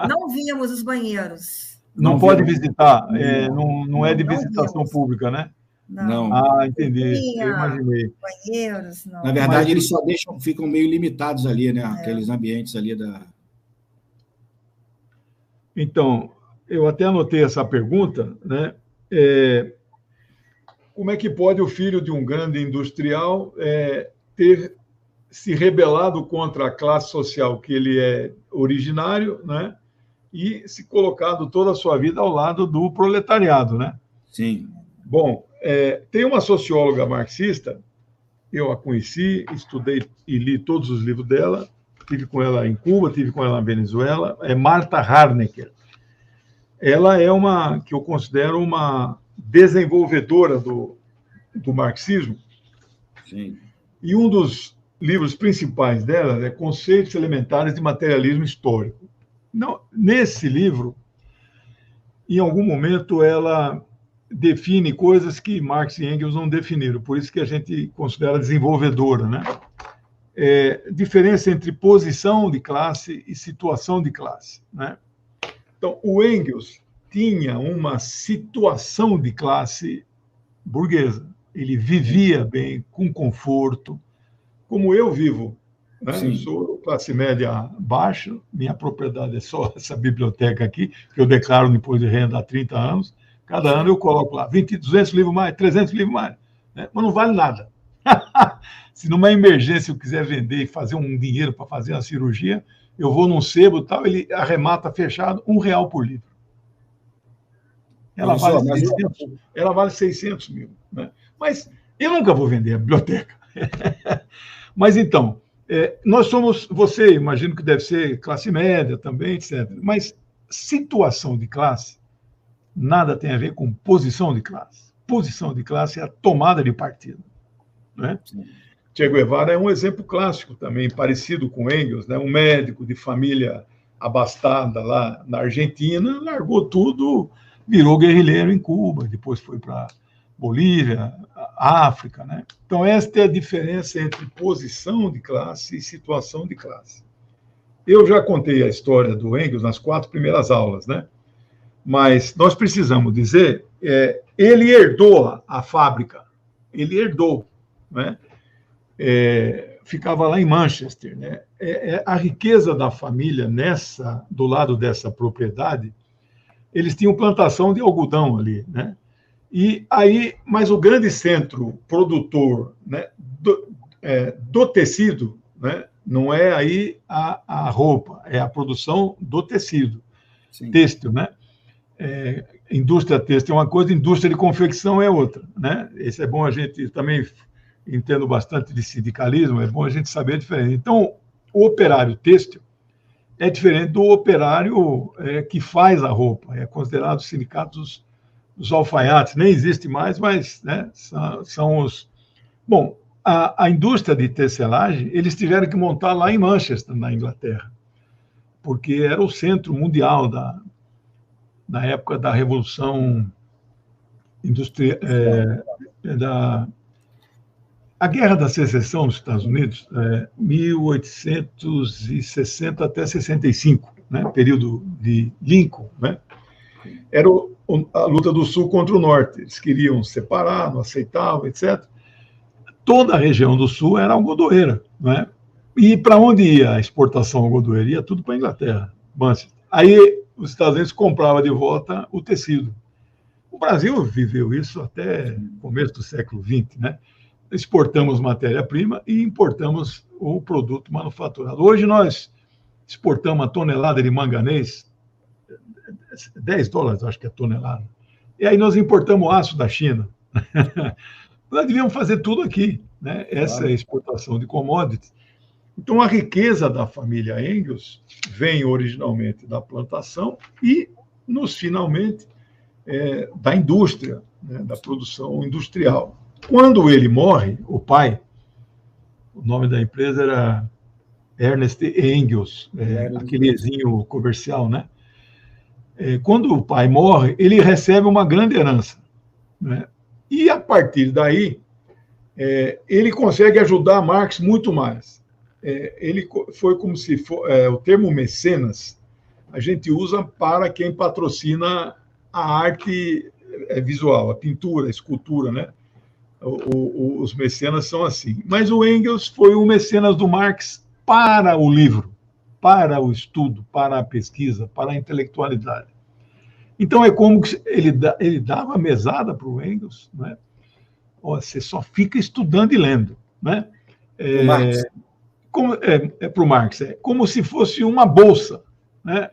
Não víamos os banheiros. Não pode visitar, não é de visitação pública, né? Não. Entendi. Eu imaginei. Banheiros, não. Na verdade, eles só ficam meio limitados ali, né? Aqueles ambientes ali da... Então, eu até anotei essa pergunta, né? Como é que pode o filho de um grande industrial ter se rebelado contra a classe social que ele é originário, né? E se colocado toda a sua vida ao lado do proletariado, né? Sim. Bom, tem uma socióloga marxista, eu a conheci, estudei e li todos os livros dela, tive com ela em Cuba, tive com ela na Venezuela, é Marta Harnecker. Ela é que eu considero uma desenvolvedora do marxismo. Sim. E um dos livros principais dela é Conceitos Elementares de Materialismo Histórico. Nesse livro, em algum momento, ela define coisas que Marx e Engels não definiram, por isso que a gente considera desenvolvedora, né? Diferença entre posição de classe e situação de classe, né? Então, o Engels tinha uma situação de classe burguesa. Ele vivia bem, com conforto, como eu vivo, né? Eu sou classe média baixa, minha propriedade é só essa biblioteca aqui, que eu declaro no imposto de renda há 30 anos. Cada ano eu coloco lá 200 livros mais, 300 livros mais, né? Mas não vale nada. Se numa emergência eu quiser vender e fazer um dinheiro para fazer uma cirurgia, eu vou num sebo e tal, ele arremata fechado R$1 por livro. Ela vale 600 mil. Né? Mas eu nunca vou vender a biblioteca. Mas então, nós somos, você imagino que deve ser classe média também, etc. Mas situação de classe nada tem a ver com posição de classe. Posição de classe é a tomada de partido. Né? Che Guevara é um exemplo clássico também, parecido com Engels, né? Um médico de família abastada lá na Argentina, largou tudo, virou guerrilheiro em Cuba, depois foi para Bolívia, África, né? Então, esta é a diferença entre posição de classe e situação de classe. Eu já contei a história do Engels nas 4 primeiras aulas, né? Mas nós precisamos dizer, ele herdou a fábrica, ele herdou, né? ficava lá em Manchester, né? A riqueza da família do lado dessa propriedade, eles tinham plantação de algodão ali, né? E aí, mas o grande centro produtor, né, do tecido, né, não é aí a roupa, é a produção do tecido. Sim. Têxtil, né? Indústria têxtil é uma coisa, indústria de confecção é outra, né? Isso é bom a gente também, entendo bastante de sindicalismo, é bom a gente saber a diferença. Então, o operário têxtil é diferente do operário que faz a roupa, é considerado sindicato dos alfaiates, nem existe mais, mas, né, são os... Bom, a indústria de tecelagem, eles tiveram que montar lá em Manchester, na Inglaterra, porque era o centro mundial na época da Revolução Industrial, a Guerra da Secessão dos Estados Unidos, 1860 até 65, né, período de Lincoln, né, era a luta do Sul contra o Norte. Eles queriam separar, não aceitavam, etc. Toda a região do Sul era algodoeira, né? E para onde ia a exportação algodoeira? Ia tudo para a Inglaterra. Aí os Estados Unidos compravam de volta o tecido. O Brasil viveu isso até o começo do século XX, né? Exportamos matéria-prima e importamos o produto manufaturado. Hoje nós exportamos uma tonelada de manganês, $10, acho que é tonelada. E aí nós importamos aço da China. Nós devíamos fazer tudo aqui, né? Essa é a exportação de commodities. Então, a riqueza da família Engels vem originalmente da plantação e, finalmente, da indústria, né? Da produção industrial. Quando ele morre, o pai, o nome da empresa era Ernest Engels, aquele ezinho comercial, né? Quando o pai morre, ele recebe uma grande herança, né? E, a partir daí, ele consegue ajudar Marx muito mais. Ele foi como se for, o termo mecenas, a gente usa para quem patrocina a arte visual, a pintura, a escultura, né? Os mecenas são assim. Mas o Engels foi o mecenas do Marx para o livro, para o estudo, para a pesquisa, para a intelectualidade. Então, é como que ele dava mesada para o Engels, né? Você só fica estudando e lendo, né? Para o Marx, como se fosse uma bolsa, né?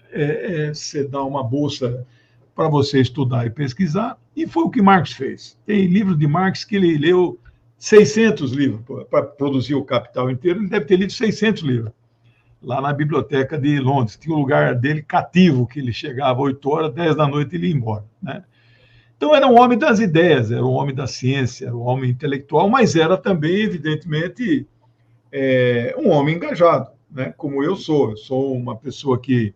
Você dá uma bolsa para você estudar e pesquisar, e foi o que Marx fez. Tem livro de Marx que ele leu 600 livros, para produzir o Capital inteiro, ele deve ter lido 600 livros. Lá na biblioteca de Londres, tinha um lugar dele cativo, que ele chegava 8 horas, 10 da noite ele ia embora, né? Então, era um homem das ideias, era um homem da ciência, era um homem intelectual, mas era também, evidentemente, um homem engajado, né? Como eu sou uma pessoa que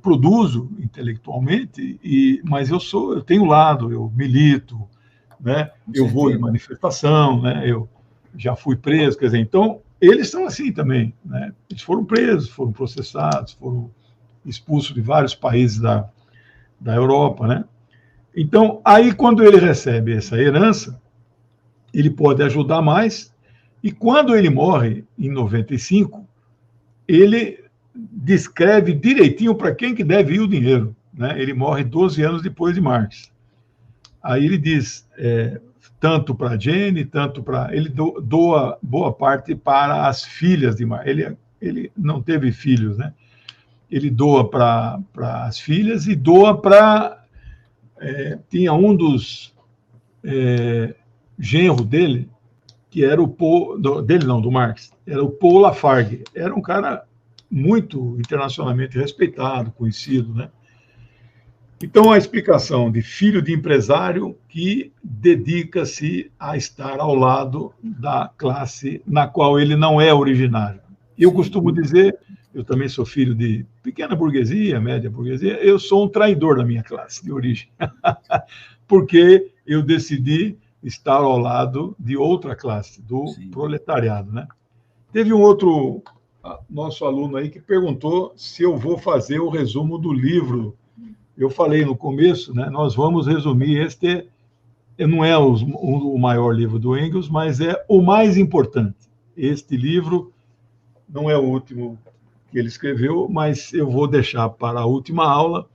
produzo intelectualmente, mas eu tenho lado, eu milito, né? Eu vou em manifestação, né? Eu já fui preso, quer dizer, então, eles são assim também, né? Eles foram presos, foram processados, foram expulsos de vários países da Europa, né? Então, aí, quando ele recebe essa herança, ele pode ajudar mais, e quando ele morre, em 95, ele descreve direitinho para quem que deve ir o dinheiro, né? Ele morre 12 anos depois de Marx. Aí ele diz, tanto para Jenny, tanto para... Ele doa boa parte para as filhas de Marx. Ele não teve filhos, né? Ele doa para as filhas e doa para... tinha um dos genros dele, que era o Paul... do Marx, era o Paul Lafargue. Era um cara muito internacionalmente respeitado, conhecido, né? Então, a explicação de filho de empresário que dedica-se a estar ao lado da classe na qual ele não é originário. Eu costumo dizer, eu também sou filho de pequena burguesia, média burguesia, eu sou um traidor da minha classe de origem, porque eu decidi estar ao lado de outra classe, do proletariado, né? Teve um outro nosso aluno aí que perguntou se eu vou fazer o resumo do livro. Eu falei no começo, né? Nós vamos resumir. Este não é o maior livro do Engels, mas é o mais importante. Este livro não é o último que ele escreveu, mas eu vou deixar para a última aula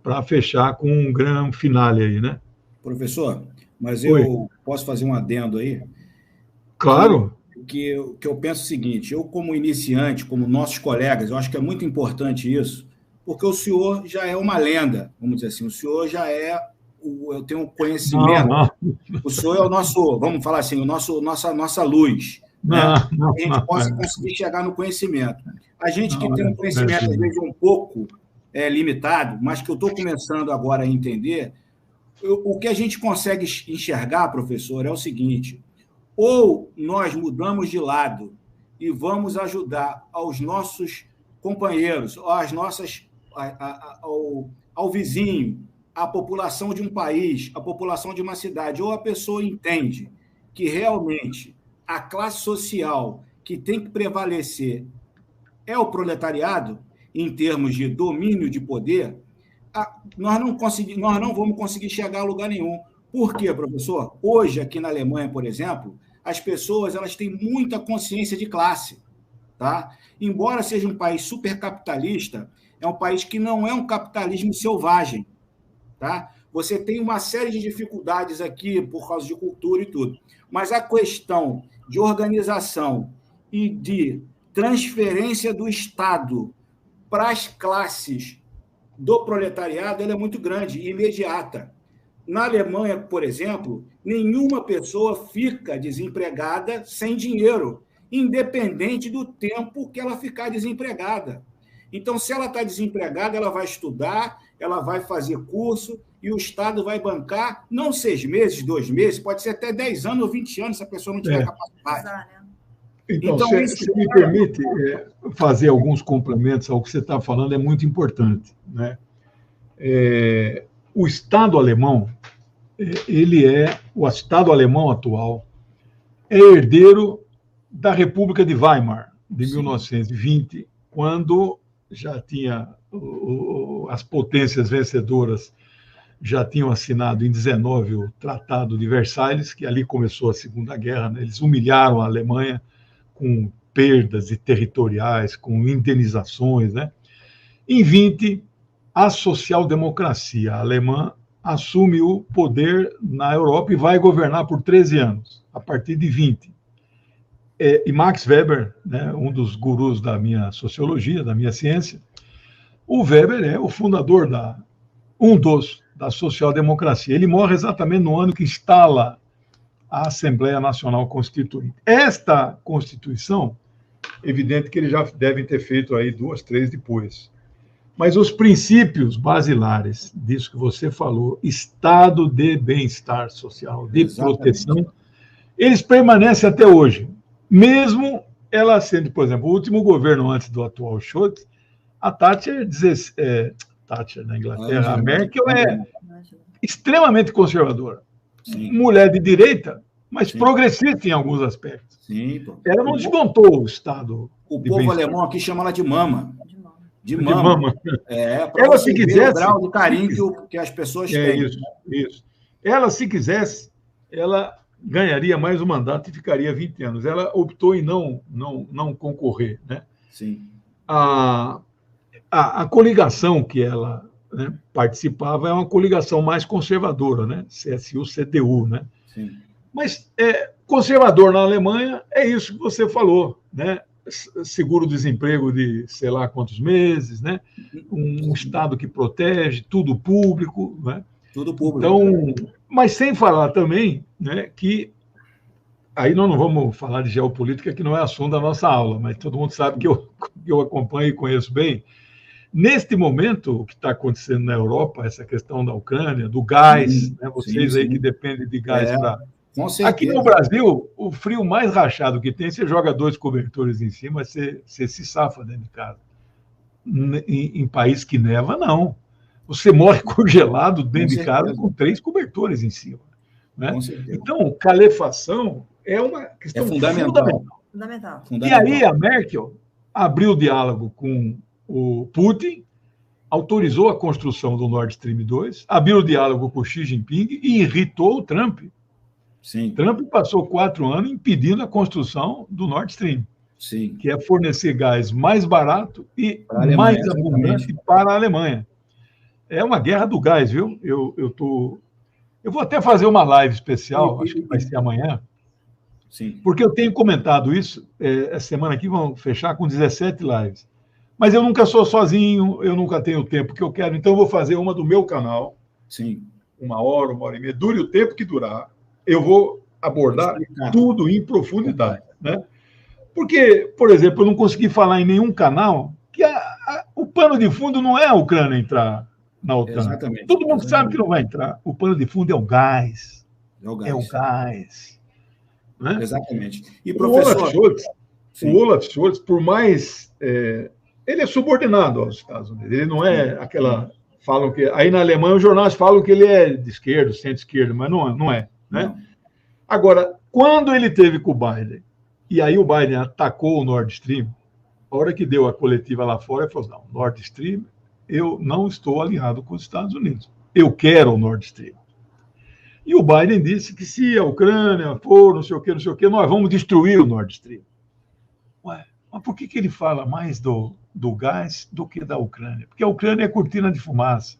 para fechar com um grande finale aí, né? Professor, mas Oi. eu posso fazer um adendo aí? Claro. Que eu penso o seguinte, eu como iniciante, como nossos colegas, eu acho que é muito importante isso, porque o senhor já é uma lenda, vamos dizer assim, o senhor já é, eu tenho um conhecimento, não. O senhor é o nosso, vamos falar assim, nossa luz, né? Não, a gente possa conseguir chegar no conhecimento. A gente que tem um conhecimento, às vezes, um pouco limitado, mas que eu estou começando agora a entender, o que a gente consegue enxergar, professor, é o seguinte: ou nós mudamos de lado e vamos ajudar aos nossos companheiros, ao vizinho, à população de um país, à população de uma cidade, ou a pessoa entende que realmente a classe social que tem que prevalecer é o proletariado, em termos de domínio de poder, nós não vamos conseguir chegar a lugar nenhum. Por quê, professor? Hoje, aqui na Alemanha, por exemplo, as pessoas elas têm muita consciência de classe. Tá? Embora seja um país supercapitalista, é um país que não é um capitalismo selvagem. Tá? Você tem uma série de dificuldades aqui por causa de cultura e tudo. Mas a questão de organização e de transferência do Estado para as classes do proletariado ela é muito grande e imediata. Na Alemanha, por exemplo, nenhuma pessoa fica desempregada sem dinheiro, independente do tempo que ela ficar desempregada. Então, se ela está desempregada, ela vai estudar, ela vai fazer curso e o Estado vai bancar, não 6 meses, 2 meses, pode ser até 10 anos ou 20 anos, se a pessoa não tiver capacidade. Então, se me permite fazer alguns complementos ao que você está falando, é muito importante, né? O Estado alemão, o Estado alemão atual é herdeiro da República de Weimar, de 1920, quando já tinha as potências vencedoras já tinham assinado em 19 o Tratado de Versalhes, que ali começou a Segunda Guerra, né? Eles humilharam a Alemanha com perdas territoriais, com indenizações, né? Em 20, a social-democracia alemã assume o poder na Europa e vai governar por 13 anos, a partir de 20. E Max Weber, né, um dos gurus da minha sociologia, da minha ciência, o Weber é o fundador da social-democracia. Ele morre exatamente no ano que instala a Assembleia Nacional Constituinte. Esta Constituição, evidente que eles já devem ter feito aí 2, 3 depois. Mas os princípios basilares disso que você falou, estado de bem-estar social, de proteção, eles permanecem até hoje. Mesmo ela sendo, por exemplo, o último governo antes do atual Scholz, a Thatcher na Inglaterra, a Merkel é extremamente conservadora. Sim. Mulher de direita, mas sim, progressista em alguns aspectos. Sim, ela não desmontou o Estado. O povo alemão aqui chama ela de mama. De mama. Ela, se quisesse, o grau de carinho que as pessoas têm. Isso. Ela, se quisesse, ela ganharia mais um mandato e ficaria 20 anos. Ela optou em não concorrer, né? Sim. A coligação que ela, né, participava é uma coligação mais conservadora, né? CSU-CDU, né? Sim. Mas conservador na Alemanha é isso que você falou, né? Seguro-desemprego de sei lá quantos meses, né? Um Estado que protege, tudo público, né? Tudo público. Então, mas sem falar também, né, que aí nós não vamos falar de geopolítica, que não é assunto da nossa aula, mas todo mundo sabe que eu acompanho e conheço bem. Neste momento, o que está acontecendo na Europa, essa questão da Ucrânia, do gás, né, vocês aí que dependem de gás para... Aqui no Brasil, o frio mais rachado que tem, você joga 2 cobertores em cima, você se safa dentro de casa. Em país que neva, não. Você morre congelado dentro de casa com 3 cobertores em cima. Né? Então, calefação é uma questão fundamental. E aí a Merkel abriu o diálogo com o Putin, autorizou a construção do Nord Stream 2, abriu o diálogo com o Xi Jinping e irritou o Trump. Sim. Trump passou 4 anos impedindo a construção do Nord Stream, Sim. que é fornecer gás mais barato e Alemanha, mais abundante para a Alemanha. É uma guerra do gás, viu? Eu vou até fazer uma live especial, acho que vai ser amanhã, sim, porque eu tenho comentado isso. Essa semana aqui vamos fechar com 17 lives. Mas eu nunca sou sozinho, eu nunca tenho o tempo que eu quero, então eu vou fazer uma do meu canal. Sim. 1 hora, 1h30, dure o tempo que durar. Eu vou abordar tudo em profundidade, né? Porque, por exemplo, eu não consegui falar em nenhum canal que o pano de fundo não é a Ucrânia entrar na OTAN. Exatamente. Todo mundo sabe que não vai entrar. O pano de fundo é o gás. É o gás. Né? Exatamente. E, professor... O Olaf Scholz, por mais... ele é subordinado aos Estados Unidos. Ele não é aquela... Falam que... Aí na Alemanha os jornais falam que ele é de esquerda, centro-esquerda, mas não é. Né? Não. Agora, quando ele teve com o Biden, e aí o Biden atacou o Nord Stream, a hora que deu a coletiva lá fora, ele falou, não, Nord Stream, eu não estou alinhado com os Estados Unidos. Eu quero o Nord Stream. E o Biden disse que se a Ucrânia for, não sei o quê, nós vamos destruir o Nord Stream. Ué, mas por que ele fala mais do gás do que da Ucrânia? Porque a Ucrânia é cortina de fumaça.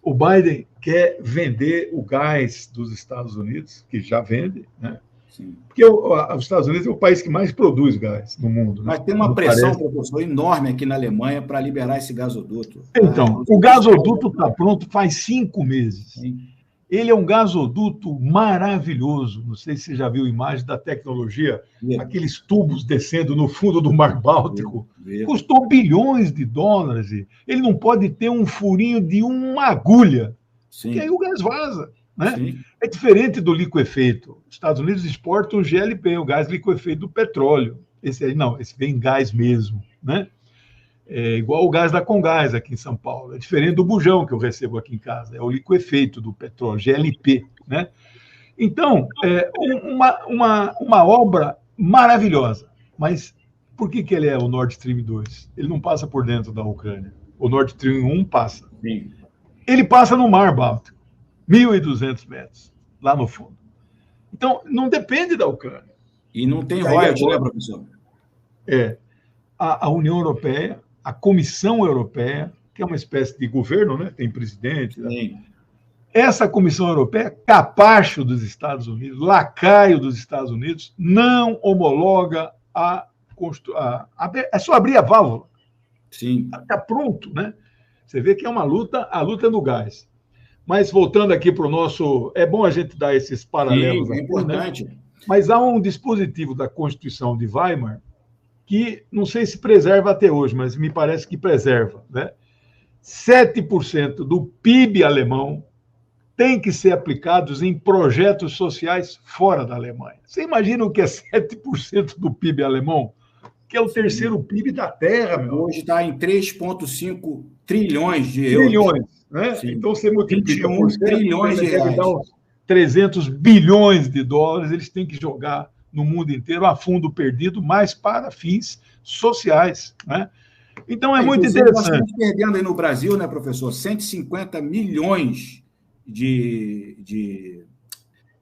O Biden quer vender o gás dos Estados Unidos, que já vende, né? Sim. Porque os Estados Unidos é o país que mais produz gás no mundo. Né? Mas tem uma pressão, professor, enorme aqui na Alemanha para liberar esse gasoduto. Então, o gasoduto está pronto faz 5 meses. Sim. Ele é um gasoduto maravilhoso. Não sei se você já viu imagem da tecnologia, aqueles tubos descendo no fundo do Mar Báltico. Custou bilhões de dólares. Ele não pode ter um furinho de uma agulha, porque aí o gás vaza. Né? É diferente do liquefeito. Os Estados Unidos exportam o GLP, o gás liquefeito do petróleo. Esse aí não, esse vem gás mesmo. Né? É igual o gás da Comgás aqui em São Paulo. É diferente do bujão que eu recebo aqui em casa. É o liquefeito do petróleo, GLP. Né? Então, é uma obra maravilhosa. Mas por que ele é o Nord Stream 2? Ele não passa por dentro da Ucrânia. O Nord Stream 1 passa. Sim. Ele passa no Mar Báltico. 1.200 metros, lá no fundo. Então, não depende da Ucrânia. E não tem royalties, né, professor? A União Europeia, a Comissão Europeia, que é uma espécie de governo, né? Tem presidente. Né? Essa Comissão Europeia, capacho dos Estados Unidos, lacaio dos Estados Unidos, não homologa é só abrir a válvula. Sim. Está pronto, né? Você vê que é uma luta, a luta é no gás. Mas voltando aqui para o nosso... É bom a gente dar esses paralelos. Sim, é importante. Né? Mas há um dispositivo da Constituição de Weimar que não sei se preserva até hoje, mas me parece que preserva. Né? 7% do PIB alemão tem que ser aplicados em projetos sociais fora da Alemanha. Você imagina o que é 7% do PIB alemão? Que é o terceiro PIB da Terra, meu. Hoje está em 3,5 trilhões de euros. Trilhões. Né? Então, você multiplica por 100, trilhões de reais. Dá uns 300 bilhões de dólares, eles têm que jogar no mundo inteiro a fundo perdido, mas para fins sociais. Né? Então, é muito interessante. Nós estamos perdendo aí no Brasil, né, professor, 150 milhões de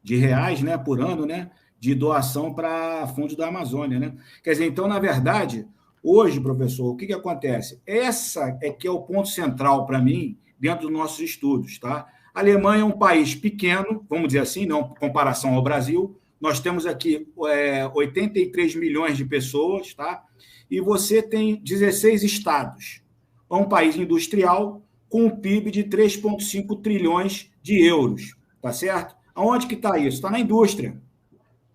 reais, né, por ano, né, de doação para fundos da Amazônia. Né? Quer dizer, então, na verdade, hoje, professor, o que acontece? Essa é que é o ponto central para mim, dentro dos nossos estudos, tá? A Alemanha é um país pequeno, vamos dizer assim, não em comparação ao Brasil. Nós temos aqui 83 milhões de pessoas, tá? E você tem 16 estados. É um país industrial com um PIB de 3,5 trilhões de euros, tá certo? Aonde que está isso? Está na indústria,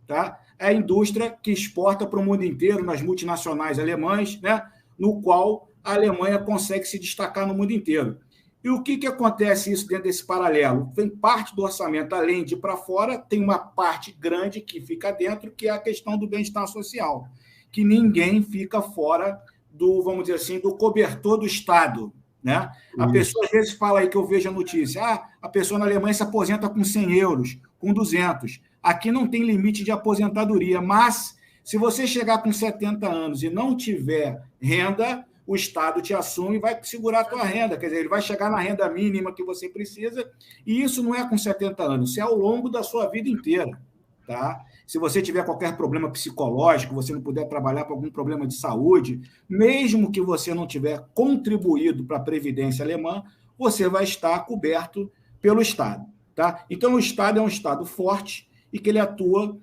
tá? É a indústria que exporta para o mundo inteiro, nas multinacionais alemãs, né? No qual a Alemanha consegue se destacar no mundo inteiro. E o que acontece isso dentro desse paralelo? Tem parte do orçamento, além de ir para fora, tem uma parte grande que fica dentro, que é a questão do bem-estar social, que ninguém fica fora do, vamos dizer assim, do cobertor do Estado. Né? A pessoa às vezes fala aí que eu vejo a notícia, a pessoa na Alemanha se aposenta com 100 euros, com 200. Aqui não tem limite de aposentadoria, mas se você chegar com 70 anos e não tiver renda, o Estado te assume e vai segurar a tua renda. Quer dizer, ele vai chegar na renda mínima que você precisa, e isso não é com 70 anos, isso é ao longo da sua vida inteira. Tá? Se você tiver qualquer problema psicológico, você não puder trabalhar por algum problema de saúde, mesmo que você não tiver contribuído para a Previdência alemã, você vai estar coberto pelo Estado. Tá? Então, o Estado é um Estado forte e que ele atua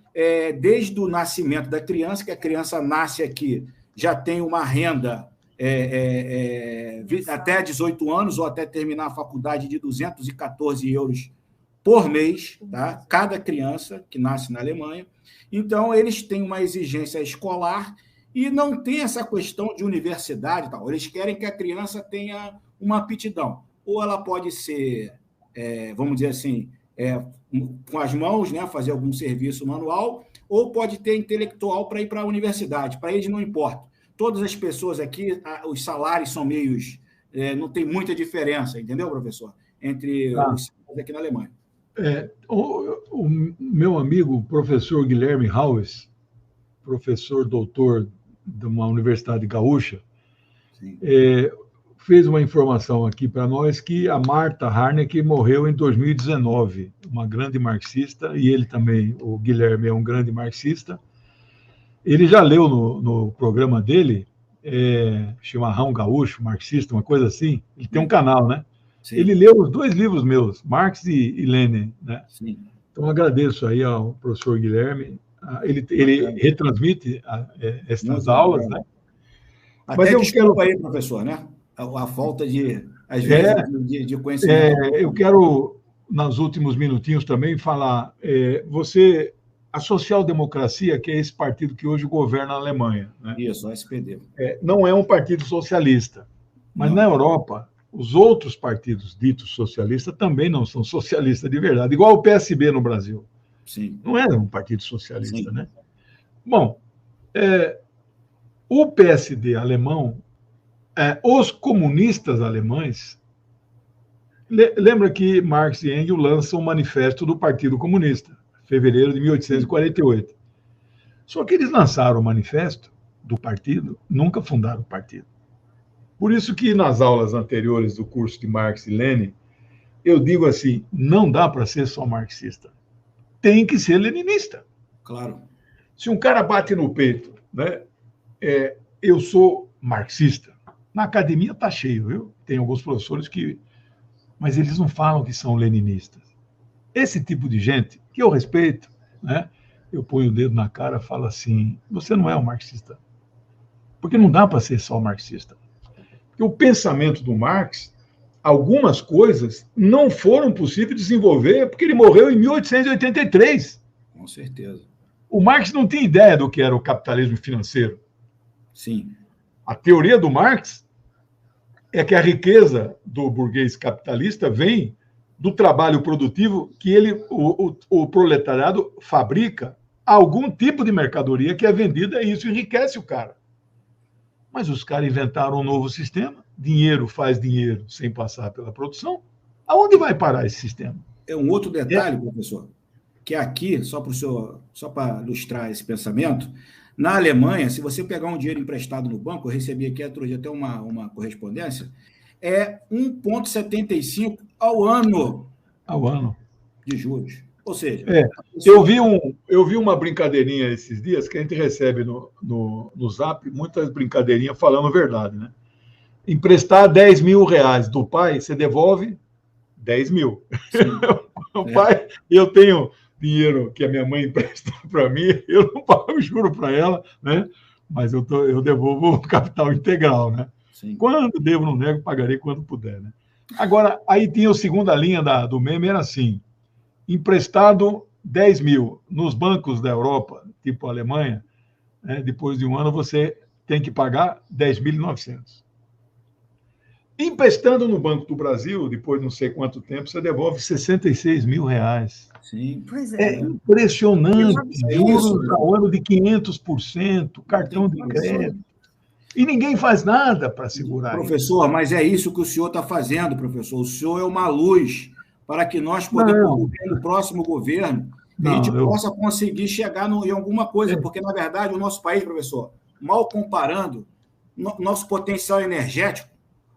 desde o nascimento da criança, que a criança nasce aqui, já tem uma renda até 18 anos ou até terminar a faculdade de 214 euros por mês, tá? Cada criança que nasce na Alemanha. Então, eles têm uma exigência escolar e não tem essa questão de universidade. Tal. Eles querem que a criança tenha uma aptidão. Ou ela pode ser, vamos dizer assim, com as mãos, né, fazer algum serviço manual, ou pode ter intelectual para ir para a universidade. Para eles não importa. Todas as pessoas aqui, os salários são meios... não tem muita diferença, entendeu, professor? Entre os salários aqui na Alemanha. O meu amigo, professor Guilherme Haues, professor doutor de uma universidade gaúcha, fez uma informação aqui para nós que a Martha Harneck morreu em 2019, uma grande marxista, e ele também, o Guilherme, é um grande marxista. Ele já leu no programa dele, Chimarrão Gaúcho, marxista, uma coisa assim. Ele tem um canal, né? Sim. Ele leu os 2 livros meus, Marx e Lenin, né? Sim. Então, agradeço aí ao professor Guilherme. Ele retransmite estas aulas, né? Até mas eu quero aí, professor, né? A falta de, às vezes, de conhecimento. Eu quero, nos últimos minutinhos também, falar. A social-democracia, que é esse partido que hoje governa a Alemanha, né? Isso, o SPD. Não é um partido socialista, mas não. Na Europa, os outros partidos ditos socialistas também não são socialistas de verdade, igual o PSB no Brasil. Sim. Não é um partido socialista, né? Bom, o PSD alemão, os comunistas alemães, lembra que Marx e Engels lançam o Manifesto do Partido Comunista, em fevereiro de 1848. Só que eles lançaram o manifesto do partido, nunca fundaram o partido. Por isso que nas aulas anteriores do curso de Marx e Lenin, eu digo assim, não dá para ser só marxista. Tem que ser leninista. Claro. Se um cara bate no peito, né, eu sou marxista, na academia está cheio, viu? Tem alguns professores que... Mas eles não falam que são leninistas. Esse tipo de gente, que eu respeito, né, eu ponho o dedo na cara e falo assim, você não é um marxista. Porque não dá para ser só marxista. Porque o pensamento do Marx, algumas coisas não foram possíveis desenvolver porque ele morreu em 1883. Com certeza. O Marx não tinha ideia do que era o capitalismo financeiro. Sim. A teoria do Marx é que a riqueza do burguês capitalista vem do trabalho produtivo que o proletariado fabrica algum tipo de mercadoria que é vendida e isso enriquece o cara. Mas os caras inventaram um novo sistema, dinheiro faz dinheiro sem passar pela produção. Aonde vai parar esse sistema? É um outro detalhe, professor, que aqui, só para ilustrar esse pensamento, na Alemanha, se você pegar um dinheiro emprestado no banco, eu recebi aqui outro dia até uma correspondência, é 1,75 ao ano. Ao ano. De juros. Ou seja... Eu vi uma brincadeirinha esses dias, que a gente recebe no Zap, muitas brincadeirinhas falando verdade, né? Emprestar 10 mil reais do pai, você devolve 10 mil. O pai, eu tenho dinheiro que a minha mãe empresta para mim, eu não pago juro para ela, né? Mas eu devolvo o capital integral, né? Sim. Quando devo, não nego, pagarei quando puder, né? Agora, aí tinha a segunda linha do meme, era assim, emprestado 10 mil nos bancos da Europa, tipo a Alemanha, né? Depois de um ano você tem que pagar 10.900. Emprestando no Banco do Brasil, depois de não sei quanto tempo, você devolve 66 mil reais. Sim. Pois é. É impressionante. Juros ao ano de 500%, cartão de crédito. E ninguém faz nada para segurar professor, isso. Mas é isso que o senhor está fazendo, professor. O senhor é uma luz para que nós podemos, no próximo governo, a gente possa conseguir chegar em alguma coisa, porque, na verdade, o nosso país, professor, mal comparando, nosso potencial energético,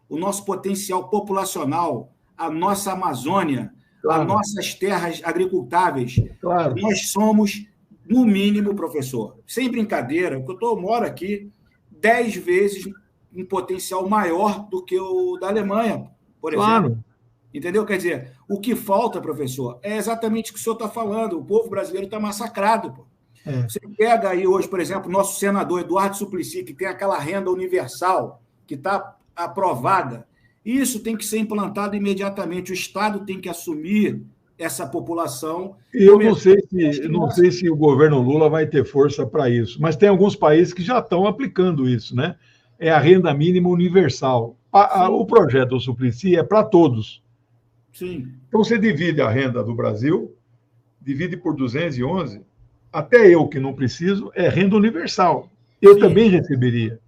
o nosso potencial populacional, a nossa Amazônia, claro, as nossas terras agricultáveis. Claro. Nós somos, no mínimo, professor, sem brincadeira, porque eu moro aqui 10 vezes um potencial maior do que o da Alemanha, por exemplo. Claro. Entendeu? Quer dizer, o que falta, professor, é exatamente o que o senhor está falando. O povo brasileiro está massacrado. Pô. Você pega aí hoje, por exemplo, nosso senador Eduardo Suplicy, que tem aquela renda universal, que está aprovada. Isso tem que ser implantado imediatamente. O Estado tem que assumir essa população. Eu não sei se o governo Lula vai ter força para isso, mas tem alguns países que já estão aplicando isso, né? É a renda mínima universal. O projeto do Suplicy é para todos. Sim. Então, você divide a renda do Brasil, divide por 211, até eu que não preciso, é renda universal. Eu Sim. também receberia.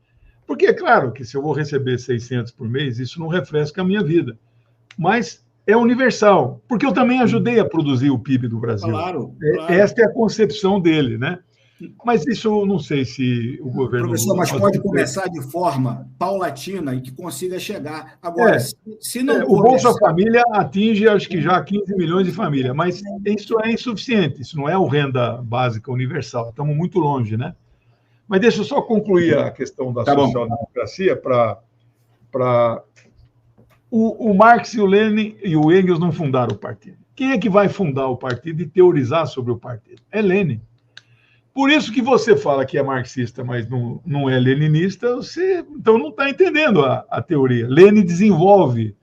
Porque é claro que se eu vou receber 600 por mês, isso não refresca a minha vida. Mas é universal, porque eu também ajudei a produzir o PIB do Brasil. Claro. Esta é a concepção dele, né? Mas isso eu não sei se o governo... Professor, mas pode começar de forma paulatina e que consiga chegar. Agora, se não o Bolsa Família atinge, acho que já 15 milhões de famílias, mas isso é insuficiente, isso não é o renda básica universal, estamos muito longe, né? Mas deixa eu só concluir a questão da social-democracia para... O Marx e o Lenin e o Engels não fundaram o partido. Quem é que vai fundar o partido e teorizar sobre o partido? É Lenin. Por isso que você fala que é marxista, mas não é leninista, você então não está entendendo a teoria. Lenin desenvolve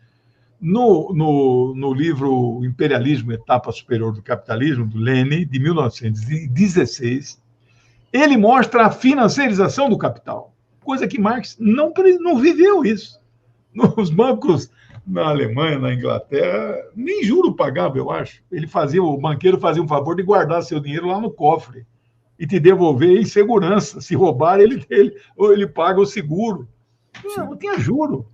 no livro Imperialismo, Etapa Superior do Capitalismo, do Lenin, de 1916, ele mostra a financiarização do capital, coisa que Marx não viveu isso. Nos bancos na Alemanha, na Inglaterra, nem juro pagava, eu acho. O banqueiro fazia um favor de guardar seu dinheiro lá no cofre e te devolver em segurança. Se roubar, ele paga o seguro. Não tinha juro.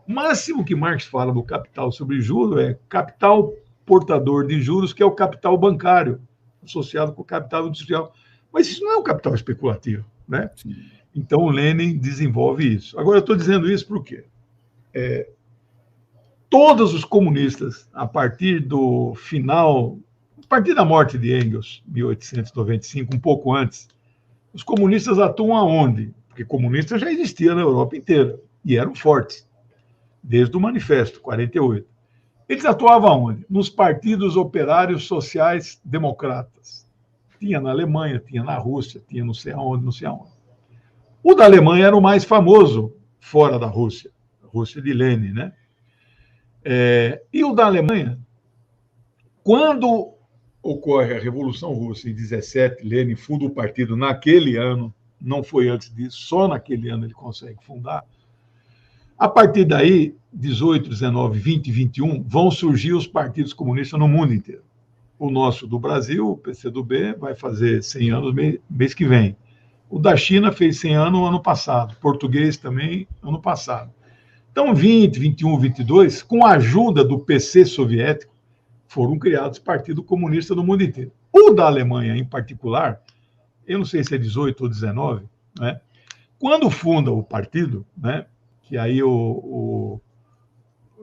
O máximo que Marx fala do capital sobre juro é capital portador de juros, que é o capital bancário, associado com o capital industrial. Mas isso não é um capital especulativo, né? Sim. Então, o Lenin desenvolve isso. Agora, eu estou dizendo isso por quê? Todos os comunistas, a partir da morte de Engels, 1895, um pouco antes, os comunistas atuam aonde? Porque comunista já existia na Europa inteira, e eram fortes, desde o Manifesto, 48. Eles atuavam aonde? Nos partidos operários sociais democratas. Tinha na Alemanha, tinha na Rússia, tinha não sei aonde, não sei aonde. O da Alemanha era o mais famoso fora da Rússia, a Rússia de Lenin, né? E o da Alemanha, quando ocorre a Revolução Russa em 17, Lenin funda o partido naquele ano, não foi antes disso, só naquele ano ele consegue fundar. A partir daí, 18, 19, 20 e 21, vão surgir os partidos comunistas no mundo inteiro. O nosso do Brasil, o PCdoB, vai fazer 100 anos mês que vem. O da China fez 100 anos no ano passado. O português também, ano passado. Então, 20, 21, 22, com a ajuda do PC soviético, foram criados partidos comunistas no mundo inteiro. O da Alemanha, em particular, eu não sei se é 18 ou 19, né? Quando funda o partido, né? Que aí eu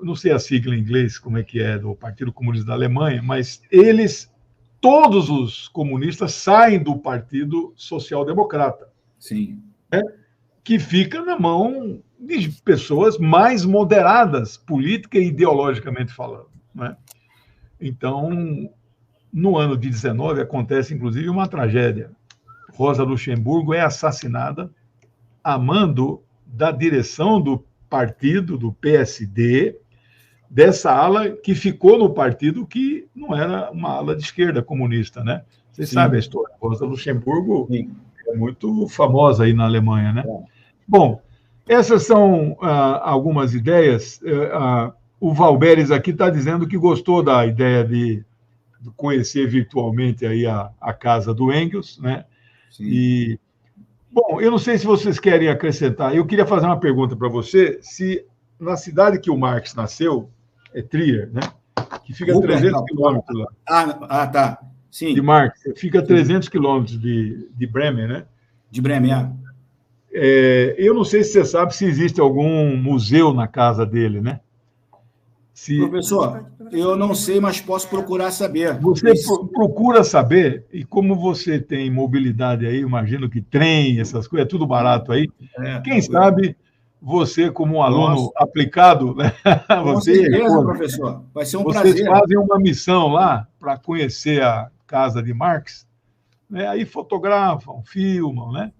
não sei a sigla em inglês, como é que é, do Partido Comunista da Alemanha, mas todos os comunistas saem do Partido Social Democrata. Sim. Né? Que fica na mão de pessoas mais moderadas, política e ideologicamente falando. Né? Então, no ano de 19, acontece, inclusive, uma tragédia. Rosa Luxemburgo é assassinada a mando da direção do partido, do PSD, dessa ala que ficou no partido que não era uma ala de esquerda comunista, né? Vocês sabem a história. Rosa Luxemburgo é muito famosa aí na Alemanha, né? Bom, essas são algumas ideias. O Valberes aqui está dizendo que gostou da ideia de conhecer virtualmente aí a casa do Engels, né? Sim. E, bom, eu não sei se vocês querem acrescentar. Eu queria fazer uma pergunta para você, se na cidade que o Marx nasceu, é Trier, né? Que fica a 300 quilômetros lá. Tá. Sim. De Marx, fica a 300 quilômetros de Bremen, né? De Bremen, Eu não sei se você sabe se existe algum museu na casa dele, né? Professor, eu não sei, mas posso procurar saber. Você procura saber, e como você tem mobilidade aí, imagino que trem, essas coisas, é tudo barato aí. Quem sabe você, como um aluno aplicado, né? Com certeza, professor. Vai ser um prazer. Vocês fazem uma missão lá para conhecer a casa de Marx, né? Aí fotografam, filmam, né?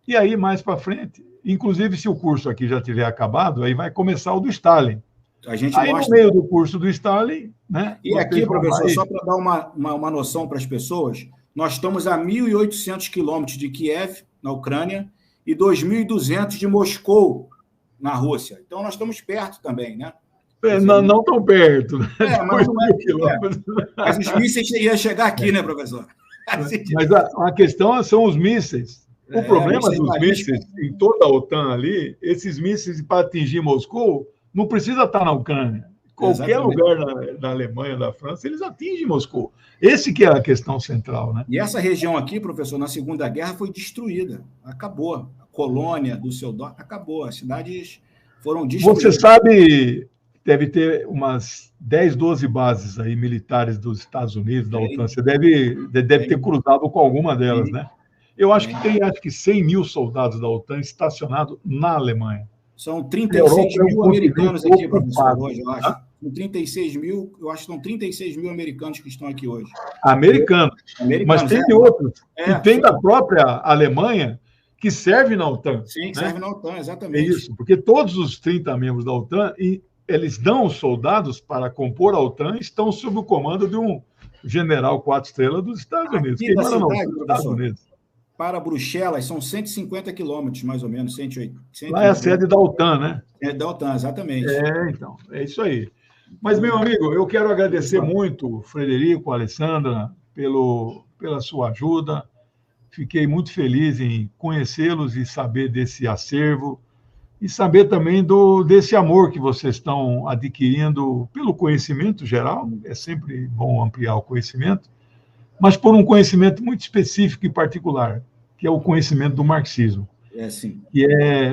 E aí, mais para frente, inclusive, se o curso aqui já tiver acabado, aí vai começar o do Stalin. Aí, no meio do curso do Stalin, né? E aqui, professor, só para dar uma noção para as pessoas, nós estamos a 1.800 quilômetros de Kiev, na Ucrânia, e 2.200 de Moscou, na Rússia. Então, nós estamos perto também, né? Não tão perto. Né? Mas não é. Mas os mísseis iam chegar aqui, né, professor? Mas a questão são os mísseis. O problema dos mísseis em toda a OTAN ali, esses mísseis para atingir Moscou, não precisa estar na Ucrânia. Qualquer lugar da Alemanha, da França, eles atingem Moscou. Esse que é a questão central, né? E essa região aqui, professor, na Segunda Guerra foi destruída. Acabou. A colônia do Düsseldorf acabou. As cidades foram destruídas. Você sabe, deve ter umas 10, 12 bases aí militares dos Estados Unidos, da OTAN. Você deve ter cruzado com alguma delas, né? Eu acho que tem 100 mil soldados da OTAN estacionados na Alemanha. São 36 mil americanos aqui, professor, hoje, eu acho. Com 36 mil, eu acho que são 36 mil americanos que estão aqui hoje. Americanos. Mas tem de outros. E tem da própria Alemanha que serve na OTAN. Sim, né? Serve na OTAN, exatamente. É isso, porque todos os 30 membros da OTAN, eles dão os soldados para compor a OTAN, estão sob o comando de um general 4 estrelas dos Estados Unidos. Aqui da cidade, professor, para Bruxelas são 150 quilômetros, mais ou menos, 180. Lá é a sede da OTAN, né? É da OTAN, exatamente. Então, é isso aí. Mas, meu amigo, eu quero agradecer muito, Frederico, Alessandra, pela sua ajuda. Fiquei muito feliz em conhecê-los e saber desse acervo e saber também desse amor que vocês estão adquirindo pelo conhecimento geral. É sempre bom ampliar o conhecimento, mas por um conhecimento muito específico e particular, que é o conhecimento do marxismo. Sim. Que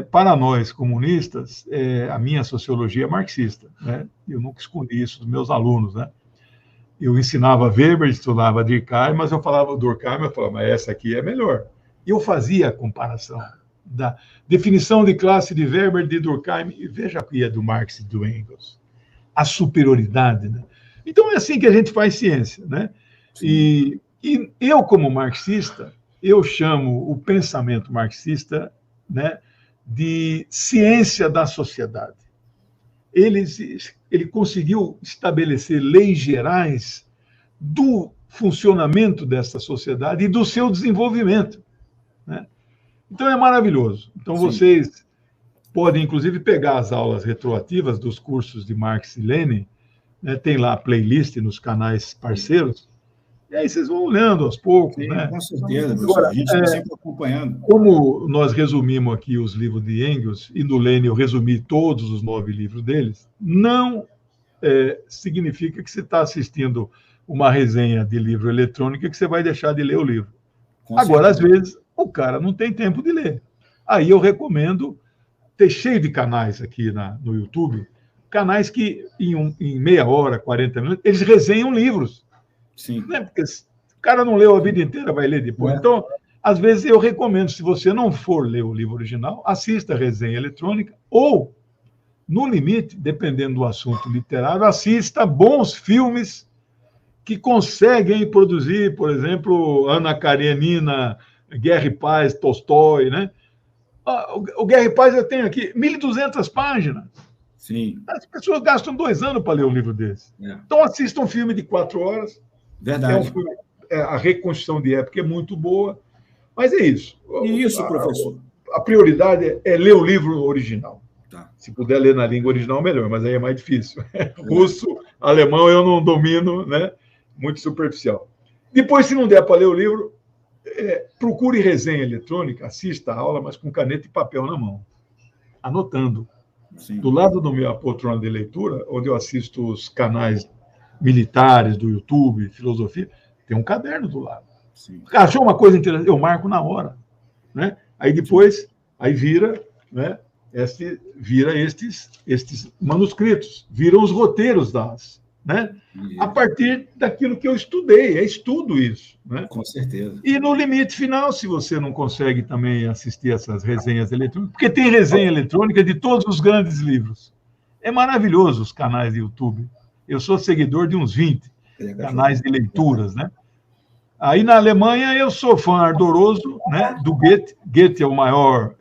para nós comunistas, a minha sociologia é marxista, né? Eu nunca escondi isso dos meus alunos, né? Eu ensinava Weber, estudava Durkheim, mas eu falava Durkheim, eu falava, mas essa aqui é melhor. E eu fazia a comparação da definição de classe de Weber, de Durkheim, e veja aqui a do Marx e do Engels. A superioridade, né? Então é assim que a gente faz ciência, né? E eu, como marxista, eu chamo o pensamento marxista, né, de ciência da sociedade. Ele conseguiu estabelecer leis gerais do funcionamento dessa sociedade e do seu desenvolvimento, né? Então é maravilhoso. Então vocês podem, inclusive, pegar as aulas retroativas dos cursos de Marx e Lenin, né? Tem lá a playlist nos canais parceiros. E aí vocês vão olhando aos poucos, né? Com certeza, agora, a gente está sempre acompanhando. Como nós resumimos aqui os livros de Engels, e no Lenin eu resumi todos os 9 livros deles, não significa que você está assistindo uma resenha de livro eletrônico que você vai deixar de ler o livro. Agora, às vezes, o cara não tem tempo de ler. Aí eu recomendo ter cheio de canais aqui no YouTube, canais que em meia hora, 40 minutos, eles resenham livros. Sim. Né? Porque o cara não leu a vida inteira, vai ler depois. Então, às vezes, eu recomendo, se você não for ler o livro original, assista a resenha eletrônica ou, no limite, dependendo do assunto literário, assista bons filmes que conseguem produzir, por exemplo, Ana Karenina, Guerra e Paz, Tolstói, né? O Guerra e Paz eu tenho aqui 1.200 páginas. Sim. As pessoas gastam 2 anos para ler um livro desse. Então, assista um filme de 4 horas. Verdade. A reconstrução de época é muito boa, mas é isso. E isso, professor? A prioridade é ler o livro original. Tá. Se puder ler na língua original, melhor, mas aí é mais difícil. Russo, alemão eu não domino, né? Muito superficial. Depois, se não der para ler o livro, procure resenha eletrônica, assista a aula, mas com caneta e papel na mão, anotando. Sim. Do lado do meu poltrona de leitura, onde eu assisto os canais militares do YouTube, filosofia, tem um caderno do lado. Sim. Achou uma coisa interessante? Eu marco na hora, né? Aí depois Aí vira, né, estes manuscritos, viram os roteiros né, a partir daquilo que eu estudei, é estudo isso. Né? Com certeza. E no limite final, se você não consegue também assistir essas resenhas eletrônicas, porque tem resenha eletrônica de todos os grandes livros. É maravilhoso os canais de YouTube. Eu sou seguidor de uns 20 canais de leituras, né? Aí na Alemanha eu sou fã ardoroso, né, do Goethe. Goethe é o maior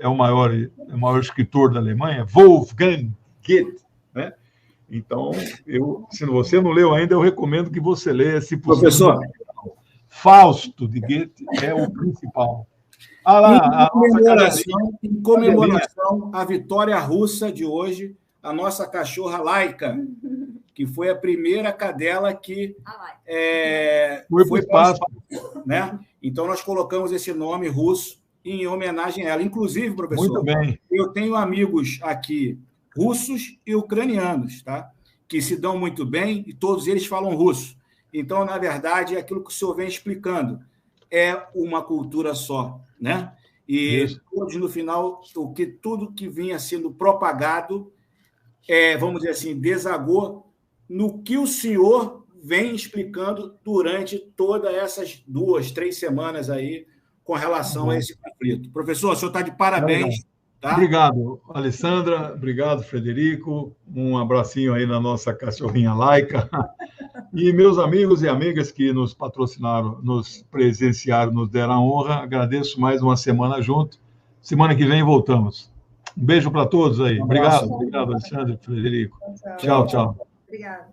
escritor da Alemanha, Wolfgang Goethe, né? Então, se você não leu ainda, eu recomendo que você leia, se possível. Professor, Fausto de Goethe é o principal. Em comemoração à vitória russa de hoje, a nossa cachorra Laika, que foi a primeira cadela que foi para o espaço, né? Então, nós colocamos esse nome russo em homenagem a ela. Inclusive, professor, muito bem, eu tenho amigos aqui russos e ucranianos, tá? Que se dão muito bem e todos eles falam russo. Então, na verdade, é aquilo que o senhor vem explicando. É uma cultura só, né? E todos, no final, tudo que vinha sendo propagado, vamos dizer assim, desagou no que o senhor vem explicando durante todas essas 2, 3 semanas aí com relação a esse conflito. Professor, o senhor está de parabéns. Tá? Obrigado, Alessandra. Obrigado, Frederico. Um abracinho aí na nossa cachorrinha Laika. E meus amigos e amigas que nos patrocinaram, nos presenciaram, nos deram a honra, agradeço mais uma semana junto. Semana que vem voltamos. Um beijo para todos aí. Obrigado, Alessandra e Frederico. Tchau. Tchau. Obrigada.